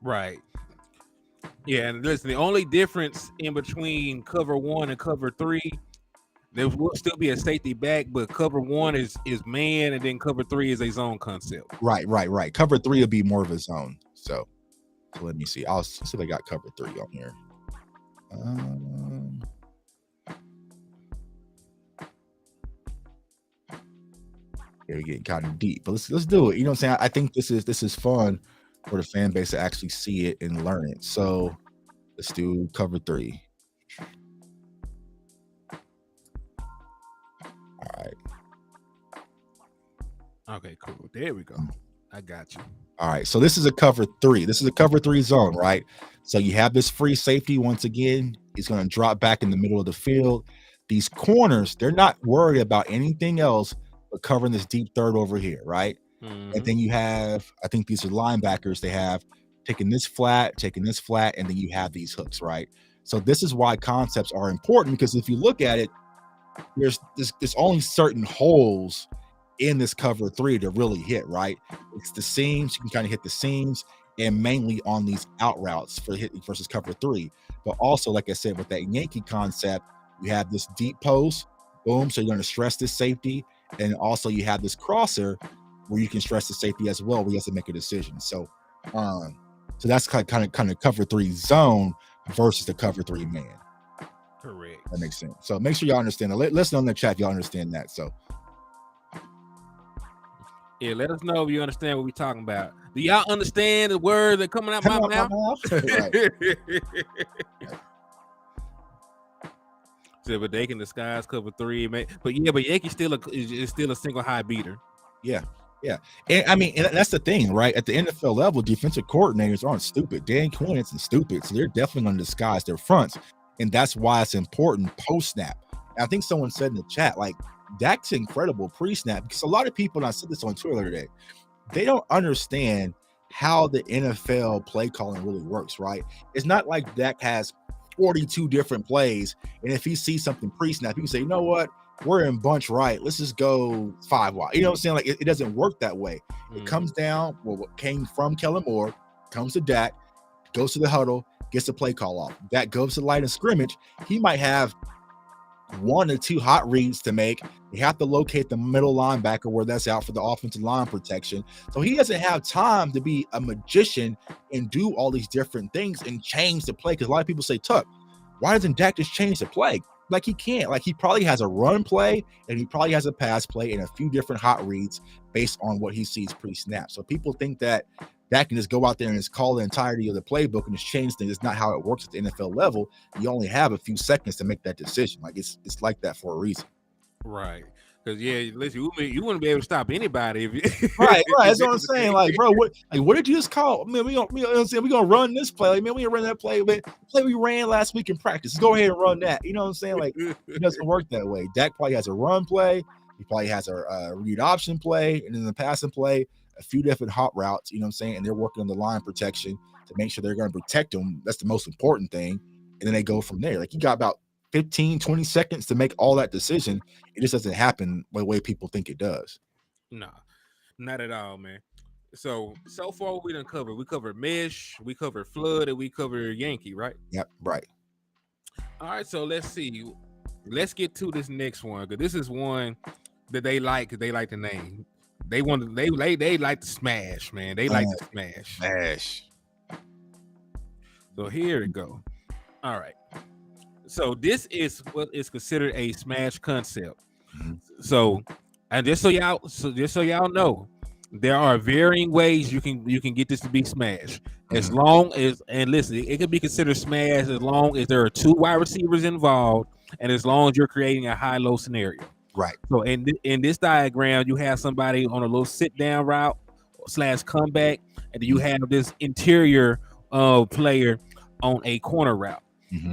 A: right. Yeah, and listen, the only difference in between cover 1 and cover 3, there will still be a safety back, but cover 1 is man, and then cover 3 is a zone concept.
B: Right. Cover 3 will be more of a zone. So let me see. I'll see if I got cover 3 on here. Yeah, we're getting kind of deep, but let's do it. You know what I'm saying? I think this is fun for the fan base to actually see it and learn it. So let's do cover 3. All right.
A: Okay, cool. There we go. I got you.
B: All right. So this is a cover 3. This is a cover 3 zone, right? So you have this free safety once again. He's going to drop back in the middle of the field. These corners, they're not worried about anything else but covering this deep third over here, right? And then you have, I think these are linebackers. They have taking this flat, and then you have these hooks, right? So this is why concepts are important, because if you look at it, there's only certain holes in this cover 3 to really hit, right? It's the seams. You can kind of hit the seams, and mainly on these out routes for hitting versus cover 3. But also, like I said, with that Yankee concept, you have this deep post, boom. So you're going to stress this safety, and also you have this crosser where you can stress the safety as well, where you have to make a decision. So, so that's kind of cover 3 zone. versus the cover 3 man.
A: Correct.
B: That makes sense. So make sure y'all understand that. Listen on the chat if y'all understand that. So
A: yeah, let us know if you understand what we're talking about. Do y'all understand the words that coming out my mouth? So, but they can disguise cover 3, man. But Yankee is still a single high beater.
B: Yeah. And I mean, and that's the thing, right? At the NFL level, defensive coordinators aren't stupid. Dan Quinn isn't stupid, so they're definitely going to disguise their fronts, and that's why it's important post snap. I think someone said in the chat, like, Dak's incredible pre-snap, because a lot of people, and I said this on Twitter today, they don't understand how the NFL play calling really works, right? It's not like Dak has 42 different plays, and if he sees something pre-snap, he can say, you know what? We're in bunch right. Let's just go 5 wide. You know what I'm saying? Like, it doesn't work that way. It comes down, well, what came from Kellen Moore, comes to Dak, goes to the huddle, gets the play call off. Dak goes to the line of scrimmage. He might have 1 or 2 hot reads to make. You have to locate the middle linebacker where that's out for the offensive line protection. So he doesn't have time to be a magician and do all these different things and change the play. Because a lot of people say, Tuck, why doesn't Dak just change the play? Like, he can't. Like, he probably has a run play and he probably has a pass play and a few different hot reads based on what he sees pre-snap. So people think that Dak can just go out there and just call the entirety of the playbook and just change things. It's not how it works at the NFL level. You only have a few seconds to make that decision. Like, it's like that for a reason.
A: Right. Because listen, you wouldn't be able to stop anybody if you
B: right. That's what I'm saying. Like, bro, what did you just call? Man, we gonna run this play. Like, man, we gonna run that play. Man, the play we ran last week in practice. Let's go ahead and run that. You know what I'm saying? Like, it doesn't work that way. Dak probably has a run play. He probably has a read option play, and then the passing play, a few different hot routes. You know what I'm saying? And they're working on the line protection to make sure they're going to protect him. That's the most important thing. And then they go from there. Like, you got about 15, 20 seconds to make all that decision. It just doesn't happen the way people think it does.
A: No, not at all, man. So far we done covered. We covered mesh, we covered flood, and we covered Yankee, right?
B: Yep, right.
A: All right, so let's see. Let's get to this next one, because this is one that they like. Cause they like the name. They like to smash, man. They like to smash. So here we go. All right. So this is what is considered a smash concept. So, and just so y'all know, there are varying ways you can get this to be smash. As long as, and listen, it can be considered smash as long as there are 2 wide receivers involved, and as long as you're creating a high-low scenario.
B: Right.
A: So in this diagram, you have somebody on a little sit-down route / comeback, and then you have this interior player on a corner route.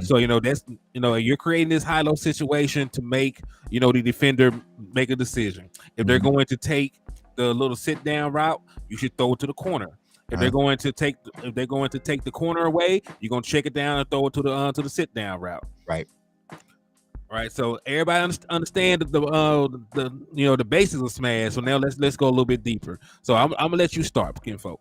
A: So that's you're creating this high-low situation to make the defender make a decision. If they're going to take the little sit-down route, you should throw it to the corner. If they're going to take the corner away, you're gonna check it down and throw it to the sit-down route.
B: Right.
A: All right. So everybody understand the basis of smash. So now let's go a little bit deeper. So I'm gonna let you start, Kinfolk.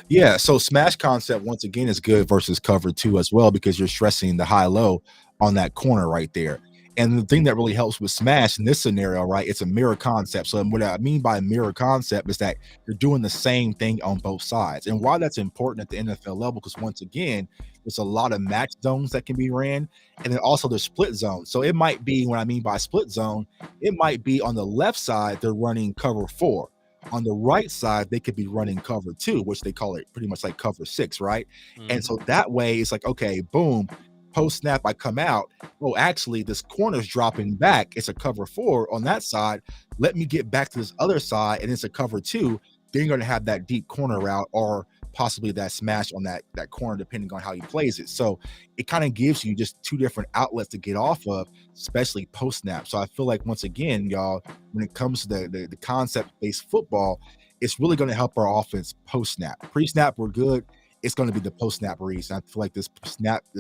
B: Yeah, so smash concept once again is good versus cover 2 as well, because you're stressing the high-low on that corner right there. And the thing that really helps with smash in this scenario, right, it's a mirror concept. So what I mean by mirror concept is that you're doing the same thing on both sides. And why that's important at the NFL level, because once again, there's a lot of match zones that can be ran, and then also the split zone. So it might be, what I mean by split zone, it might be on the left side they're running cover 4. On the right side, they could be running cover 2, which they call it pretty much like cover 6, right? And so that way, it's like, okay, boom, post snap, I come out. Oh, actually, this corner's dropping back. It's a cover 4 on that side. Let me get back to this other side, and it's a cover 2. Then you're going to have that deep corner route, or possibly that smash on that corner, depending on how he plays it. So it kind of gives you just 2 different outlets to get off of, especially post snap. So I feel like, once again, y'all, when it comes to the concept-based football, it's really going to help our offense post snap. Pre snap, we're good. It's going to be the post snap reads. I feel like this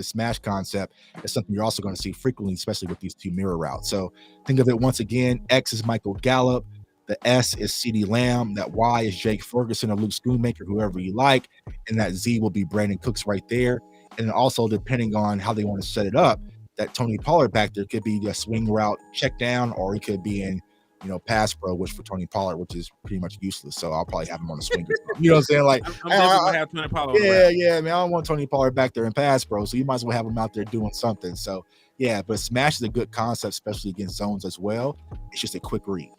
B: smash concept is something you're also going to see frequently, especially with these 2 mirror routes. So think of it once again: X is Michael Gallup, the S is CeeDee Lamb, that Y is Jake Ferguson or Luke Schoonmaker, whoever you like, and that Z will be Brandon Cooks right there. And then also, depending on how they want to set it up, that Tony Pollard back there could be a swing route check down, or he could be in pass pro, which for Tony Pollard, which is pretty much useless. So I'll probably have him on the swing. You know what I'm saying? Like,
A: I'm definitely gonna have Tony Pollard.
B: Yeah, man. I don't want Tony Pollard back there in pass pro, so you might as well have him out there doing something. So yeah, but smash is a good concept, especially against zones as well. It's just a quick read.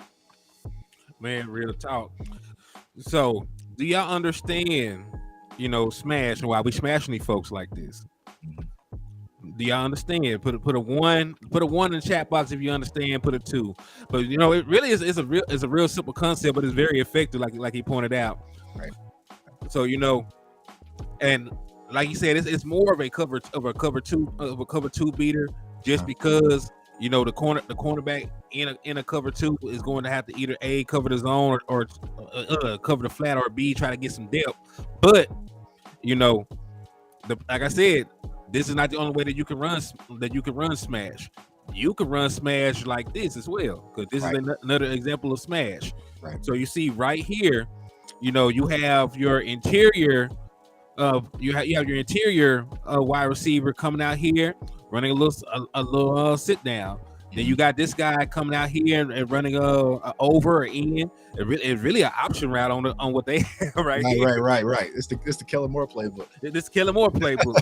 A: Man, real talk. So do y'all understand, smash and why we smashing these folks like this? Do y'all understand? Put a one in the chat box if you understand. Put a 2. But it really is a real simple concept, but it's very effective, like he pointed out.
B: Right.
A: So and like you said, it's more of a cover two beater, just because the cornerback in a cover 2 is going to have to either A, cover the zone or cover the flat, or B, try to get some depth. But like I said, this is not the only way that you can run smash. You can run smash like this as well, because this is another example of smash.
B: Right.
A: So you see right here, you have your interior wide receiver coming out here running a little sit down. Then you got this guy coming out here and running a over or in. It's really an option route on what they have right here.
B: Right. It's the Kellen Moore playbook.
A: This Kellen Moore playbook.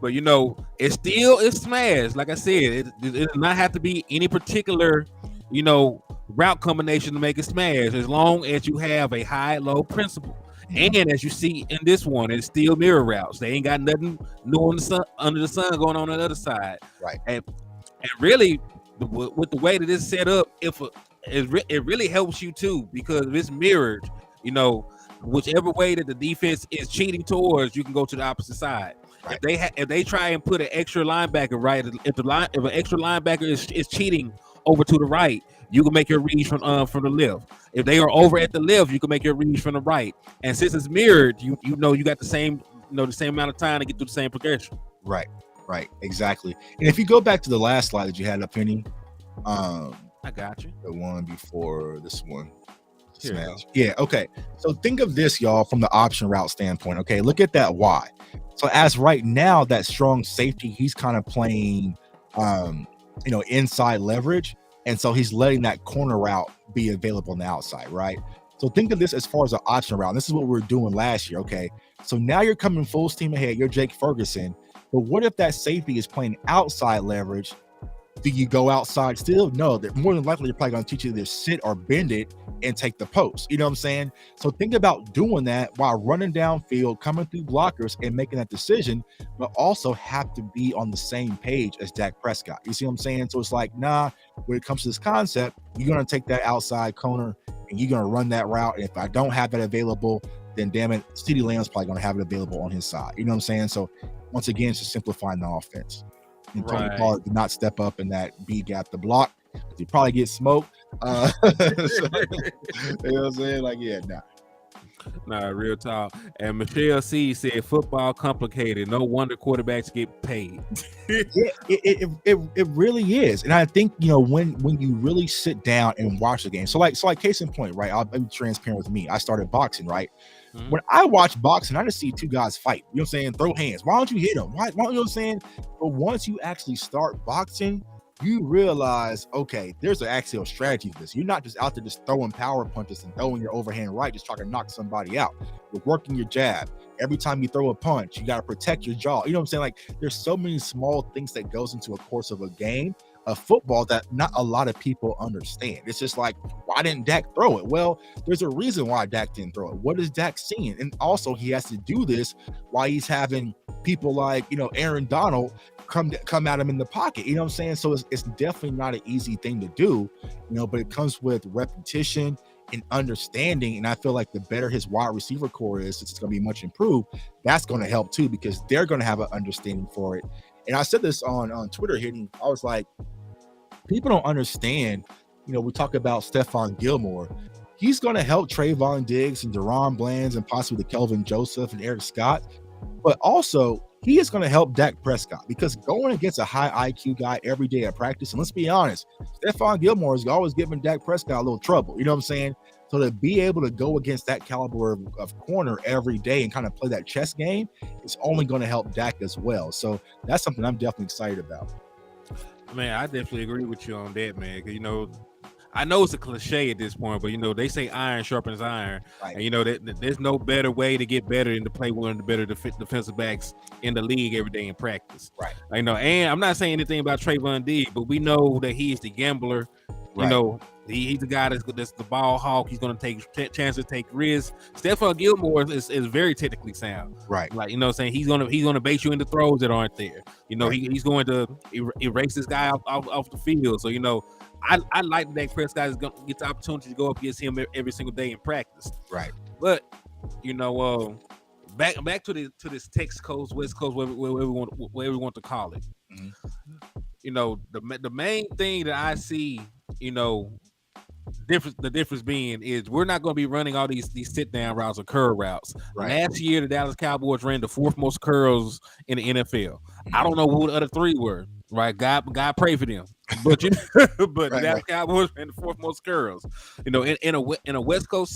A: But it still is smash. Like I said, it does not have to be any particular, route combination to make it smash, as long as you have a high-low principle. And as you see in this one, it's still mirror routes. They ain't got nothing new under the sun going on the other side.
B: Right.
A: And really, with the way that it's set up, it really helps you too, because if it's mirrored, whichever way that the defense is cheating towards, you can go to the opposite side. Right. If they try and put an extra linebacker right, if an extra linebacker is cheating over to the right, you can make your read from the left. If they are over at the left, you can make your read from the right. And since it's mirrored, you got the same amount of time to get through the same progression.
B: Right, exactly. And if you go back to the last slide that you had up, Penny,
A: I got you.
B: The one before this one. Smash. Yeah, okay. So think of this, y'all, from the option route standpoint. Okay, look at that Y. So as right now, that strong safety, he's kind of playing inside leverage. And so he's letting that corner route be available on the outside, right? So think of this as far as an option route. This is what we were doing last year, okay? So now you're coming full steam ahead. You're Jake Ferguson. But what if that safety is playing outside leverage? Do you go outside still? No, they're more than likely you're probably going to teach you to either sit or bend it and take the post. You know what I'm saying? So think about doing that while running downfield, coming through blockers and making that decision, but also have to be on the same page as Dak Prescott. You see what I'm saying? So it's like, nah, when it comes to this concept, you're going to take that outside corner and you're going to run that route. And if I don't have it available, then damn it, CeeDee Lamb's probably going to have it available on his side. You know what I'm saying? So once again, it's just simplifying the offense. And Tony Pollard did not step up in that B gap to block. He probably get smoked. So, you know what I'm saying? Like, yeah,
A: nah, real talk. And Michelle C said, "Football complicated. No wonder quarterbacks get paid."
B: Yeah, it really is. And I think when you really sit down and watch the game. So like case in point, right? I'll be transparent with me. I started boxing, right? Mm-hmm. When I watch boxing, I just see two guys fight. You know what I'm saying? Throw hands. Why don't you hit them? Why you know what I'm saying? But once you actually start boxing, you realize, okay, there's actually a strategy to this. You're not just out there just throwing power punches and throwing your overhand right, just trying to knock somebody out. You're working your jab. Every time you throw a punch, you got to protect your jaw. You know what I'm saying? Like, there's so many small things that goes into a course of a game of football that not a lot of people understand. It's just like, why didn't Dak throw it? Well, there's a reason why Dak didn't throw it. What is Dak seeing? And also, he has to do this while he's having people like, Aaron Donald come at him in the pocket. You know what I'm saying? So it's definitely not an easy thing to do, but it comes with repetition and understanding. And I feel like the better his wide receiver core is, it's going to be much improved. That's going to help too, because they're going to have an understanding for it. And I said this on Twitter, I was like, people don't understand, we talk about Stephon Gilmore. He's going to help Trayvon Diggs and Deron Blands and possibly the Kelvin Joseph and Eric Scott. But also, he is going to help Dak Prescott, because going against a high IQ guy every day at practice, and let's be honest, Stephon Gilmore is always giving Dak Prescott a little trouble. You know what I'm saying? So to be able to go against that caliber of corner every day and kind of play that chess game, it's only going to help Dak as well. So that's something I'm definitely excited about.
A: Man, I definitely agree with you on that, man. 'Cause, I know it's a cliche at this point, but they say iron sharpens iron,
B: Right.
A: and there's no better way to get better than to play one of the better defensive backs in the league every day in practice.
B: Right.
A: And I'm not saying anything about Trayvon Diggs, but we know that he is the gambler.
B: Right.
A: He's the guy that's the ball hawk. He's going to take chances, take risks. Stephon Gilmore is very technically sound.
B: Right.
A: Like, saying he's gonna bait you into throws that aren't there.
B: Right.
A: He's going to erase this guy off the field. So I like that Dak Prescott is going to get the opportunity to go up against him every single day in practice.
B: Right.
A: But back to this Texas Coast, West Coast, whatever we want to call it. The main thing that I see, the difference being is we're not going to be running all these sit down routes or curl routes.
B: Right.
A: Last year, the Dallas Cowboys ran the fourth most curls in the NFL. I don't know who the other three were. Right, God pray for them. But but the Dallas Cowboys ran the fourth most curls. In a West Coast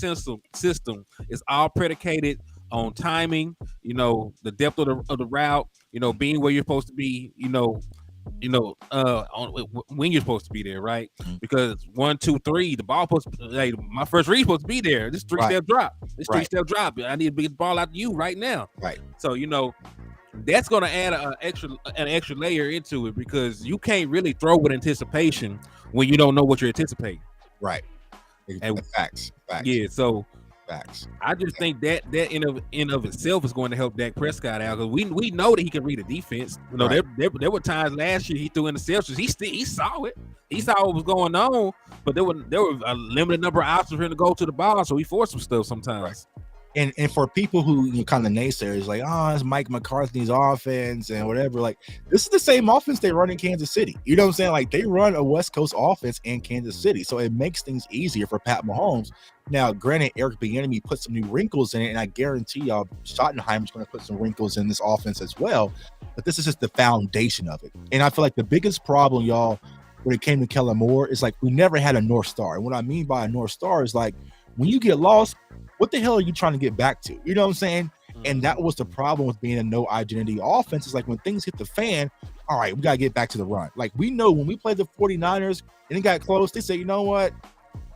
A: system, it's all predicated on timing. The depth of the route. Being where you're supposed to be. When you're supposed to be there, right? Because 1, 2, 3, the ball supposed to, my first read supposed to be there. This 3-step drop. This 3-step drop. I need to get the ball out to you right now.
B: Right.
A: So that's going to add an extra layer into it, because you can't really throw with anticipation when you don't know what you're anticipating.
B: Right. And facts.
A: Yeah. So
B: facts.
A: I just think that in of itself is going to help Dak Prescott out, because we know that he can read a defense. There were times last year he threw interceptions. He saw it. He saw what was going on, but there were a limited number of options for him to go to the ball, so he forced some stuff sometimes.
B: Right. And for people who kind of naysayers, like, it's Mike McCarthy's offense and whatever, like, this is the same offense they run in Kansas City. You know what I'm saying? Like, they run a West Coast offense in Kansas City, so it makes things easier for Pat Mahomes. Now, granted, Eric Bieniemy put some new wrinkles in it, and I guarantee y'all Schottenheimer's going to put some wrinkles in this offense as well, but this is just the foundation of it. And I feel like the biggest problem, y'all, when it came to Kellen Moore, is like we never had a North Star. And what I mean by a North Star is like, when you get lost, what the hell are you trying to get back to? You know what I'm saying? And that was the problem with being a no identity offense. Is like when things hit the fan, all right, we got to get back to the run. Like, we know when we played the 49ers and it got close, they say, you know what?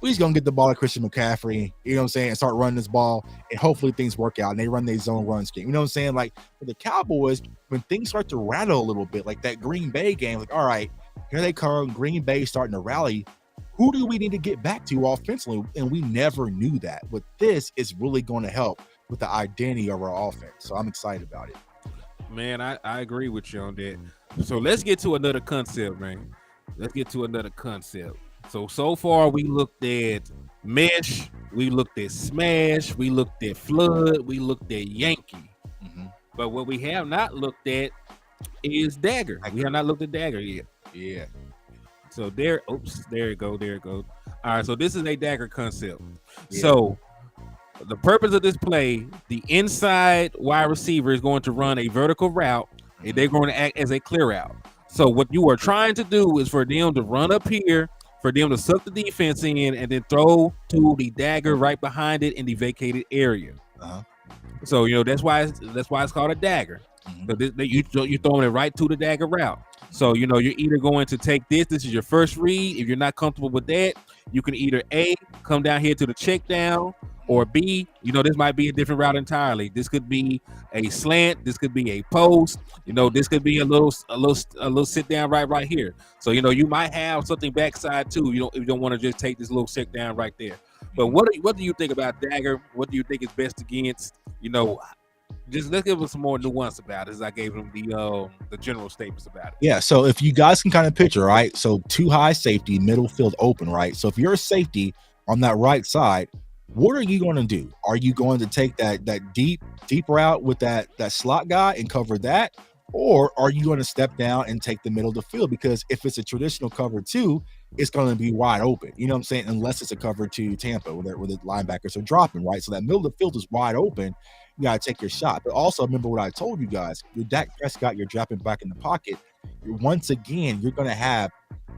B: We're just going to get the ball to Christian McCaffrey, you know what I'm saying, and start running this ball, and hopefully things work out, and they run their zone run scheme. You know what I'm saying? Like, for the Cowboys, when things start to rattle a little bit, like that Green Bay game, like, all right, here they come, Green Bay starting to rally. Who do we need to get back to offensively? And we never knew that. But this is really going to help with the identity of our offense. So I'm excited about it.
A: Man, I agree with you on that. So let's get to another concept, man. Let's get to another concept. So far we looked at mesh, we looked at smash, we looked at flood, we looked at Yankee. But what we have not looked at is Dagger. We have not looked at Dagger yet.
B: Yeah.
A: So there it goes. All right, so this is a Dagger concept.
B: Yeah.
A: So the purpose of this play, the inside wide receiver is going to run a vertical route, and they're going to act as a clear out. So what you are trying to do is for them to run up here, for them to suck the defense in, and then throw to the Dagger right behind it in the vacated area. So that's why it's called a Dagger. So you're throwing it right to the Dagger route. So you're either going to take this is your first read. If you're not comfortable with that, you can either A, come down here to the check down, or B, this might be a different route entirely. This could be a slant, this could be a post, this could be a little sit down right here. So you might have something backside too. You don't want to just take this little sit down right there. But what do you think about Dagger? What do you think is best against? Just let's give us some more nuance about it, as I gave them the general statements about it.
B: Yeah, so if you guys can kind of picture, right? So 2 high safety, middle field open, right? So if you're a safety on that right side, what are you going to do? Are you going to take that deep route with that slot guy and cover that? Or are you going to step down and take the middle of the field? Because if it's a traditional cover 2, it's going to be wide open. You know what I'm saying? Unless it's a cover 2 Tampa where the linebackers are dropping, right? So that middle of the field is wide open. You got to take your shot. But also remember what I told you guys. Your Dak Prescott, you're dropping back in the pocket. Once again, you're going to have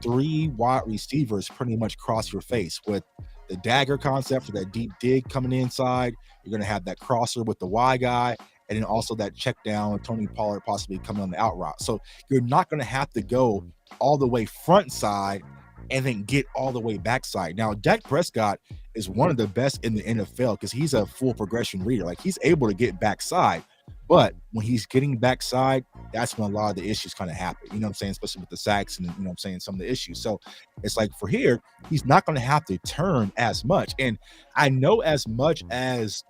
B: 3 wide receivers pretty much cross your face with the Dagger concept for that deep dig coming inside. You're going to have that crosser with the Y guy, and then also that check down with Tony Pollard possibly coming on the out route. So you're not going to have to go all the way front side and then get all the way backside. Now, Dak Prescott is one of the best in the NFL because he's a full progression reader. Like, he's able to get backside, but when he's getting backside, that's when a lot of the issues kind of happen. You know what I'm saying? Especially with the sacks and, you know what I'm saying, some of the issues. So it's like for here, he's not going to have to turn as much. And I know as much as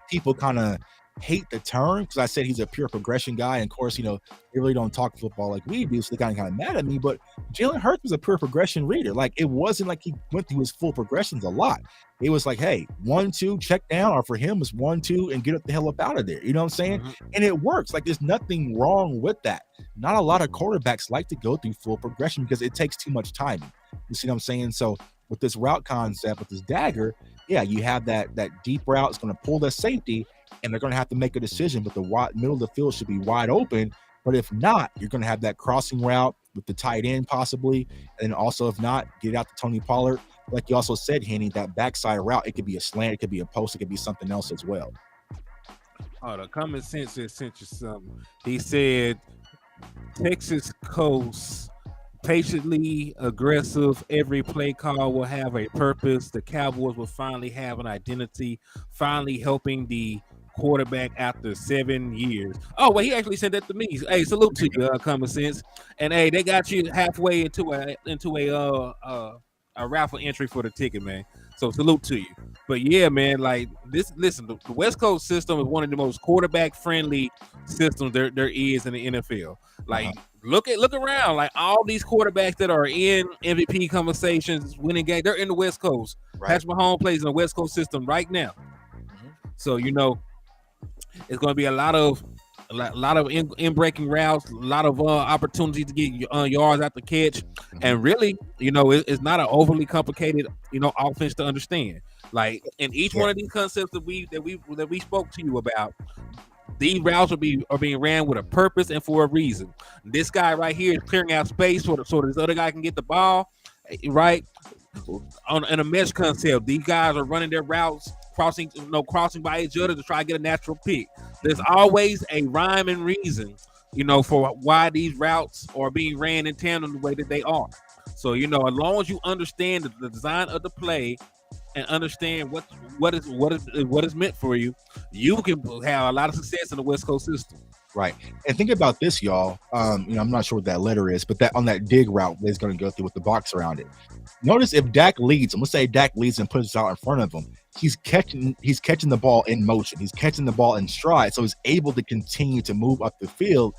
B: people kind of hate the term because I said he's a pure progression guy. And of course, you know, they really don't talk football like we do, so they kind of mad at me. But Jalen Hurts was a pure progression reader. Like, it wasn't like he went through his full progressions a lot. It was like, hey, 1-2, check down, or for him it's 1-2 and get the hell up out of there. You know what I'm saying? And it works. Like, there's nothing wrong with that. Not a lot of quarterbacks like to go through full progression because it takes too much timing. You see what I'm saying? So with this route concept, with this dagger, yeah, you have that deep route. It's going to pull the safety, and they're going to have to make a decision, but the middle of the field should be wide open. But if not, you're going to have that crossing route with the tight end possibly. And also, if not, get out to Tony Pollard. Like you also said, Henny, that backside route, it could be a slant, it could be a post, it could be something else as well.
A: Oh, the common sense has sent you something. He said, Texas coast, patiently aggressive. Every play call will have a purpose. The Cowboys will finally have an identity, finally helping the quarterback after 7 years. Oh, well, he actually said that to me. Hey, salute to you, common sense. And hey, they got you halfway into a raffle entry for the ticket, man. So salute to you. But yeah, man, like this. Listen, the West Coast system is one of the most quarterback-friendly systems there is in the NFL. Like, look around. Like, all these quarterbacks that are in MVP conversations, winning games, they're in the West Coast. Right. Patrick Mahomes plays in the West Coast system right now. So, you know, it's going to be a lot of in-breaking routes, a lot of opportunities to get yards out the catch, and really, you know, it's not an overly complicated, you know, offense to understand. Like, in each one of these concepts that we spoke to you about, these routes are being ran with a purpose and for a reason. This guy right here is clearing out space so this other guy can get the ball, right? In a mesh concept, these guys are running their routes, crossing by each other to try to get a natural pick. There's always a rhyme and reason, you know, for why these routes are being ran in tandem the way that they are. So, you know, as long as you understand the design of the play and understand what is meant for you, you can have a lot of success in the West Coast system.
B: Right. And think about this, y'all. You know, I'm not sure what that letter is, but that on that dig route is going to go through with the box around it. Notice if Dak leads him, let's say Dak leads and puts it out in front of him, he's catching the ball in motion. He's catching the ball in stride. So he's able to continue to move up the field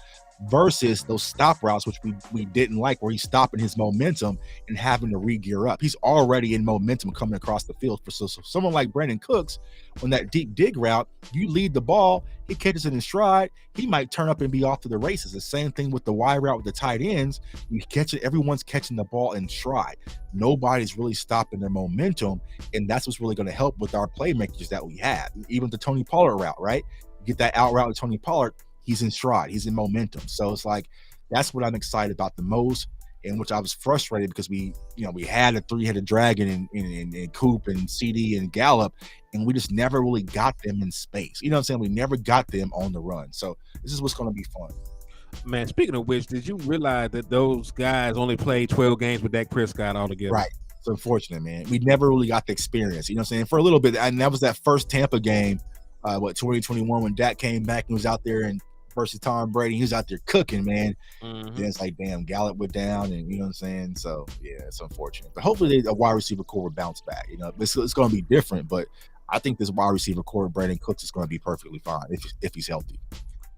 B: versus those stop routes, which we didn't like, where he's stopping his momentum and having to re-gear up. He's already in momentum coming across the field. So someone like Brandon Cooks, on that deep dig route, you lead the ball, he catches it in stride, he might turn up and be off to the races. The same thing with the wide route with the tight ends. You catch it, everyone's catching the ball in stride. Nobody's really stopping their momentum, and that's what's really going to help with our playmakers that we have. Even the Tony Pollard route, right? You get that out route with Tony Pollard, he's in stride, he's in momentum. So it's like, that's what I'm excited about the most, in which I was frustrated because we had a three-headed dragon in Coop and CD and Gallup, and we just never really got them in space. You know what I'm saying? We never got them on the run. So this is what's going to be fun.
A: Man, speaking of which, did you realize that those guys only played 12 games with Dak Prescott altogether?
B: Right. It's unfortunate, man. We never really got the experience. You know what I'm saying? For a little bit, and that was that first Tampa game, 2021, when Dak came back and was out there and versus Tom Brady, he was out there cooking, man. Then it's like, damn, Gallup went down, and you know what I'm saying? So yeah, it's unfortunate. But hopefully a wide receiver core will bounce back. You know, it's going to be different, but I think this wide receiver core, Brandon Cooks, is going to be perfectly fine if he's healthy.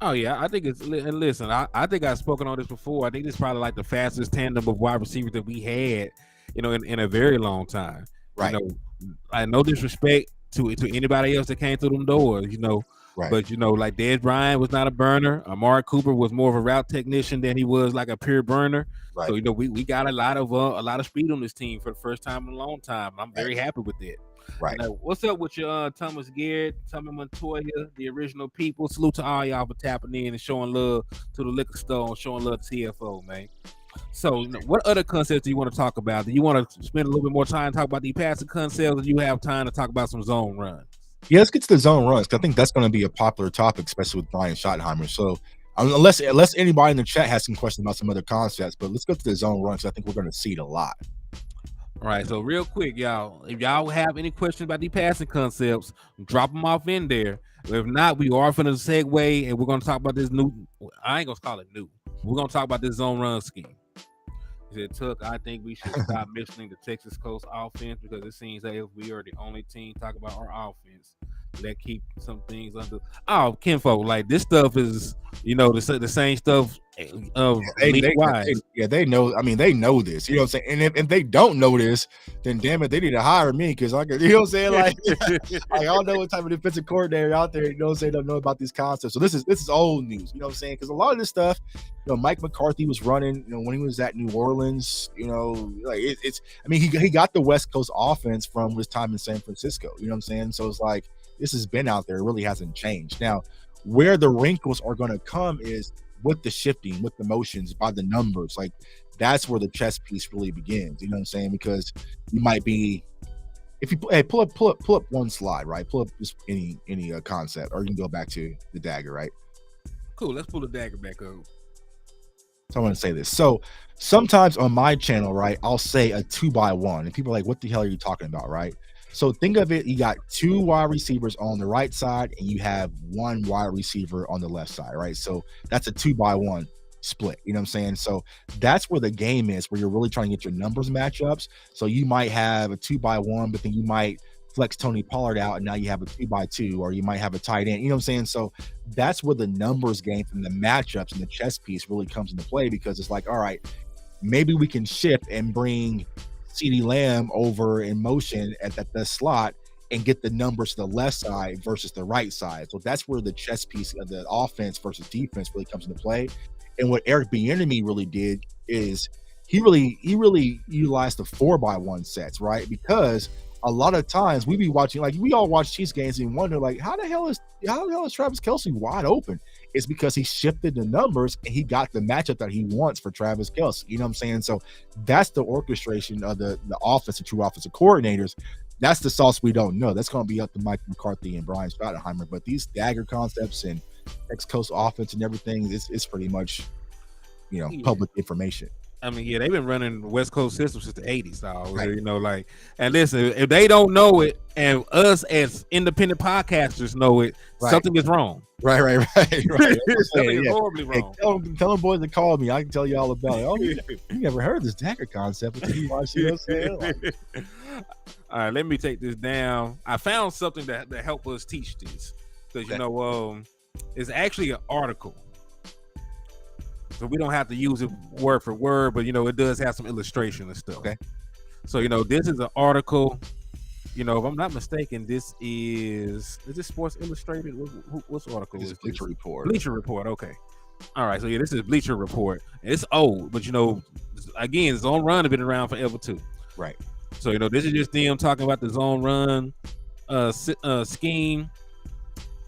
A: Oh yeah, I think it's. And listen, I think I've spoken on this before. I think this is probably like the fastest tandem of wide receivers that we had, you know, in a very long time.
B: Right.
A: You know, I no disrespect to anybody else that came through them doors, you know.
B: Right.
A: But you know, like Dez Bryant was not a burner. Amari Cooper was more of a route technician than he was like a pure burner.
B: Right.
A: So you know, we got a lot of speed on this team for the first time in a long time. I'm very happy with it.
B: Right.
A: What's up with your Thomas Garrett, Tommy Montoya, the original people? Salute to all y'all for tapping in and showing love to the liquor store and showing love to TFO, man. So, what other concepts do you want to talk about? Do you want to spend a little bit more time talk about the passing concepts, or do you have time to talk about some zone runs?
B: Yeah, let's get to the zone runs, because I think that's going to be a popular topic, especially with Brian Schottenheimer. So, unless anybody in the chat has some questions about some other concepts, but let's go to the zone runs. I think we're going to see it a lot.
A: All right, so real quick, y'all, if y'all have any questions about the passing concepts, drop them off in there. If not, we are finna segue and we're gonna talk about this new. I ain't gonna call it new. We're gonna talk about this zone run scheme. It took. I think we should stop mentioning the Texas Coast offense because it seems that if we are the only team talking about our offense, let keep some things under. Oh, kinfolk, like this stuff is, the same stuff. League wise,
B: They know. I mean, they know this. You know what I'm saying? And if they don't know this, then damn it, they need to hire me because I could. You know what I'm saying? Like, I all know what type of defensive coordinator out there. You know what I'm saying? Don't know about these concepts. So this is old news. You know what I'm saying? Because a lot of this stuff, Mike McCarthy was running. When he was at New Orleans. Like it's. I mean, he got the West Coast offense from his time in San Francisco. You know what I'm saying? So it's like this has been out there. It really hasn't changed. Now, where the wrinkles are going to come is with the shifting, with the motions, by the numbers. Like that's where the chess piece really begins. You know what I'm saying? Because you might be, if you pull up one slide, right? Pull up just any concept, or you can go back to the dagger, right?
A: Cool. Let's pull the dagger back up.
B: So I want to say this. So sometimes on my channel, right, I'll say a 2x1, and people are like, "What the hell are you talking about?" Right? So think of it, you got two wide receivers on the right side and you have one wide receiver on the left side, right? So that's a 2x1 split. You know what I'm saying? So that's where the game is, where you're really trying to get your numbers matchups. So you might have a 2x1, but then you might flex Tony Pollard out and now you have a 2x2, or you might have a tight end. You know what I'm saying? So that's where the numbers game and the matchups and the chess piece really comes into play, because it's like, all right, maybe we can shift and bring CeeDee Lamb over in motion at the slot and get the numbers to the left side versus the right side. So that's where the chess piece of the offense versus defense really comes into play. And what Eric Bieniemy really did is he really utilized the 4x1 sets, right? Because a lot of times we be watching, like we all watch Chiefs games and wonder, like, how the hell is Travis Kelce wide open? It's because he shifted the numbers and he got the matchup that he wants for Travis Kelce. You know what I'm saying? So that's the orchestration of the offense, the two offensive coordinators. That's the sauce we don't know. That's going to be up to Mike McCarthy and Brian Schottenheimer. But these dagger concepts and X-Coast offense and everything, it's pretty much, public information.
A: I mean, yeah, they've been running the West Coast system since the 80s, dog.
B: Right.
A: And listen, if they don't know it and us as independent podcasters know it, something is wrong.
B: Right.
A: Something is horribly wrong.
B: Hey, tell them boys to call me. I can tell you all about it. Oh, you never heard this dagger concept until you watch it.
A: All right, let me take this down. I found something that help us teach this, because it's actually an article. So we don't have to use it word for word, but it does have some illustration and stuff.
B: Okay.
A: So this is an article. If I'm not mistaken, this is this Sports Illustrated? What's article?
B: This is Bleacher Report.
A: Bleacher Report. Okay. All right. So this is Bleacher Report. It's old, but again, zone run has been around forever too.
B: Right.
A: So this is just them talking about the zone run scheme.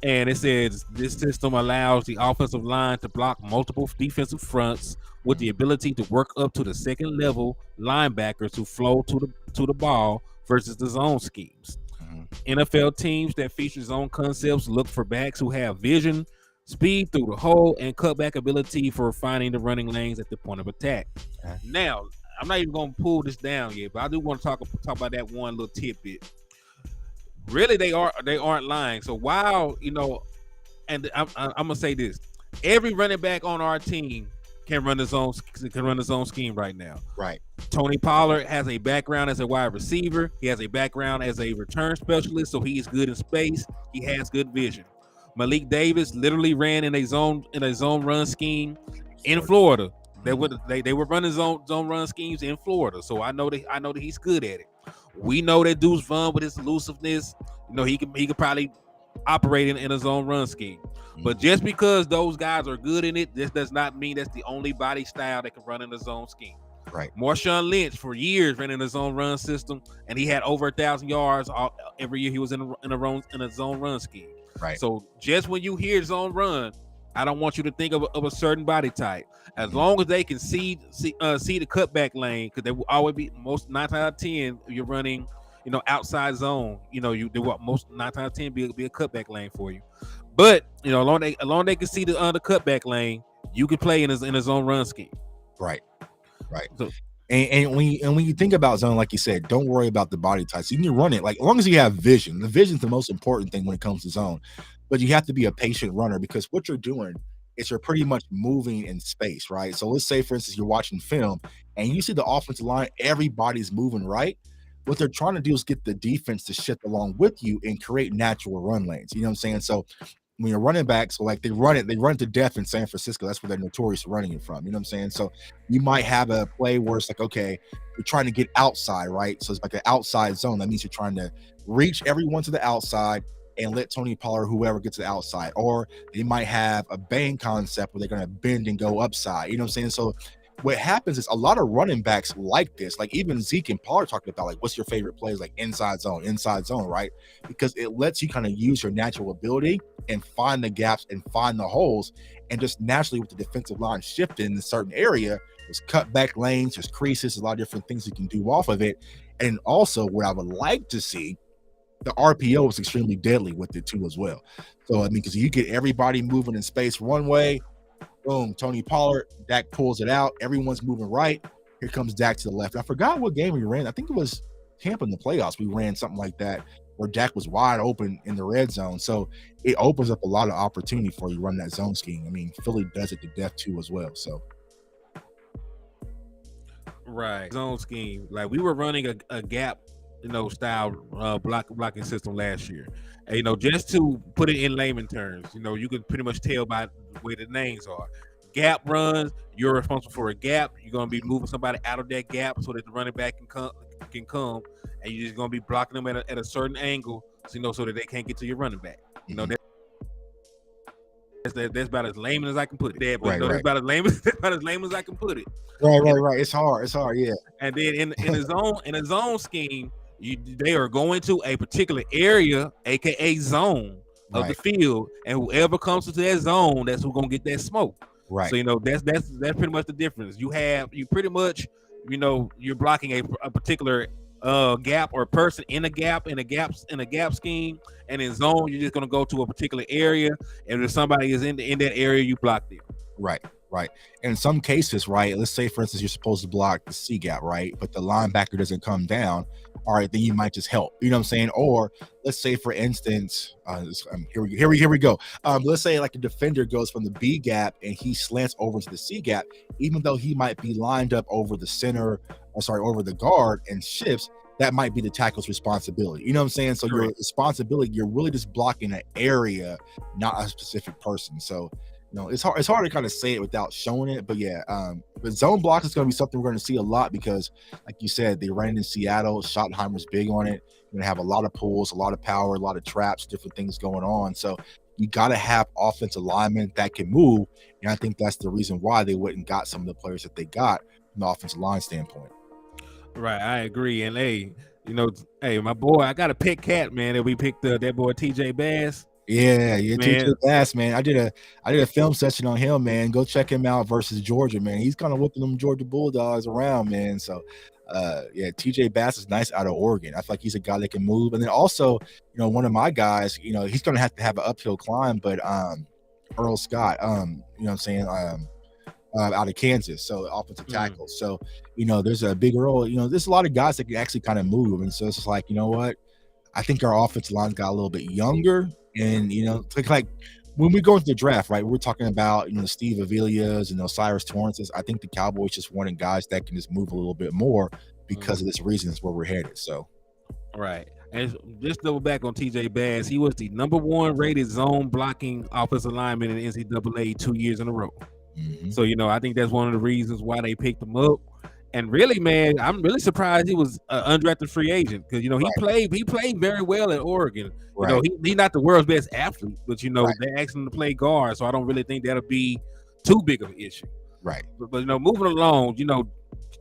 A: And it says this system allows the offensive line to block multiple defensive fronts with the ability to work up to the second level linebackers who flow to the ball versus the zone schemes. Mm-hmm. NFL teams that feature zone concepts look for backs who have vision, speed through the hole, and cutback ability for finding the running lanes at the point of attack. Mm-hmm. Now, I'm not even going to pull this down yet, but I do want to talk about that one little tidbit. Really, they aren't lying. So while and I'm gonna say this: every running back on our team can run the zone scheme right now.
B: Right.
A: Tony Pollard has a background as a wide receiver. He has a background as a return specialist, so he is good in space. He has good vision. Malik Davis literally ran in a zone run scheme in Florida. They were running zone run schemes in Florida, so I know that he's good at it. We know that Deuce Vaughn with his elusiveness, he could probably operate in a zone run scheme. Mm-hmm. But just because those guys are good in it, this does not mean that's the only body style that can run in a zone scheme.
B: Right.
A: Marshawn Lynch for years ran in a zone run system, and he had over 1,000 yards every year he was in a zone run scheme.
B: Right.
A: So just when you hear zone run, I don't want you to think of a certain body type. As long as they can see the cutback lane, because they will always be most 9 out of 10. If you're running, outside zone, they will most 9 out of 10 be a cutback lane for you. But as long as they can see the cutback lane, you can play in a zone run scheme.
B: Right.
A: So
B: And when you think about zone, like you said, don't worry about the body types. You can run it like as long as you have vision. The vision's the most important thing when it comes to zone. But you have to be a patient runner because what you're doing is you're pretty much moving in space, right? So let's say, for instance, you're watching film and you see the offensive line, everybody's moving right. What they're trying to do is get the defense to shift along with you and create natural run lanes. You know what I'm saying? So when you're running back, so like they run it to death in San Francisco. That's where they're notorious running it from. You know what I'm saying? So you might have a play where it's like, okay, you're trying to get outside, right? So it's like an outside zone. That means you're trying to reach everyone to the outside and let Tony Pollard, whoever, get to the outside. Or they might have a bang concept where they're going to bend and go upside. You know what I'm saying? So what happens is a lot of running backs like this, like even Zeke and Pollard talking about, like, what's your favorite plays? Like inside zone, right? Because it lets you kind of use your natural ability and find the gaps and find the holes. And just naturally with the defensive line shifting in a certain area, there's cutback lanes, there's creases, there's a lot of different things you can do off of it. And also what I would like to see, the RPO is extremely deadly with it too as well. So I mean, because you get everybody moving in space one way, boom, Tony Pollard, Dak pulls it out. Everyone's moving right. Here comes Dak to the left. I forgot what game we ran. I think it was Tampa in the playoffs. We ran something like that where Dak was wide open in the red zone. So it opens up a lot of opportunity for you to run that zone scheme. I mean, Philly does it to death too as well. So
A: right, zone scheme. Like we were running a gap, style blocking system last year. And, just to put it in layman terms, you can pretty much tell by the way the names are. Gap runs, you're responsible for a gap. You're gonna be moving somebody out of that gap so that the running back can come, and you're just gonna be blocking them at a certain angle, so that they can't get to your running back. That's about as layman as I can put it. But that's about as layman as I can put it.
B: Right. It's hard, yeah.
A: And then in a zone scheme, they are going to a particular area, aka zone of the field, and whoever comes into that zone, that's who's gonna get that smoke.
B: Right.
A: So that's pretty much the difference. You pretty much you're blocking a particular gap or person in a gap scheme, and in zone you're just gonna go to a particular area, and if somebody is in that area, you block them.
B: Right. And in some cases, right, let's say for instance you're supposed to block the C gap, right, but the linebacker doesn't come down. All right, then you might just help. You know what I'm saying? Or let's say for instance, here we go. Let's say like a defender goes from the B gap and he slants over to the C gap, even though he might be lined up over the center, over the guard and shifts. That might be the tackle's responsibility. You know what I'm saying? So your responsibility, you're really just blocking an area, not a specific person. So it's hard to kind of say it without showing it, but yeah, but zone blocks is going to be something we're going to see a lot because, like you said, they ran in Seattle. Schottenheimer's big on it. You're going to have a lot of pulls, a lot of power, a lot of traps, different things going on. So you got to have offensive linemen that can move, and I think that's the reason why they went and got some of the players that they got from the offensive line standpoint.
A: Right, I agree. And hey, my boy, I got a pet cat, man. That we picked that boy TJ Bass.
B: Yeah, TJ Bass, man. I did a film session on him, man. Go check him out versus Georgia, man. He's kind of whipping them Georgia Bulldogs around, man. So TJ Bass is nice out of Oregon. I feel like he's a guy that can move. And then also, one of my guys, he's gonna have to have an uphill climb, but Earl Scott, you know what I'm saying, out of Kansas, so offensive tackle. So there's a big Earl, there's a lot of guys that can actually kind of move. And so it's just like, what? I think our offensive line got a little bit younger. And, like when we go into the draft, right, we're talking about, Steve Avilias and Osiris Torrances. I think the Cowboys just wanted guys that can just move a little bit more because of this reason is where we're headed. So,
A: right. And just double back on TJ Bass, he was the number 1 rated zone blocking offensive lineman in the NCAA 2 years in a row. Mm-hmm. So, I think that's one of the reasons why they picked him up. And really, man, I'm really surprised he was an undrafted free agent because he played very well at Oregon. Right. He's not the world's best athlete, but they asked him to play guard, so I don't really think that'll be too big of an issue.
B: Right.
A: But moving along,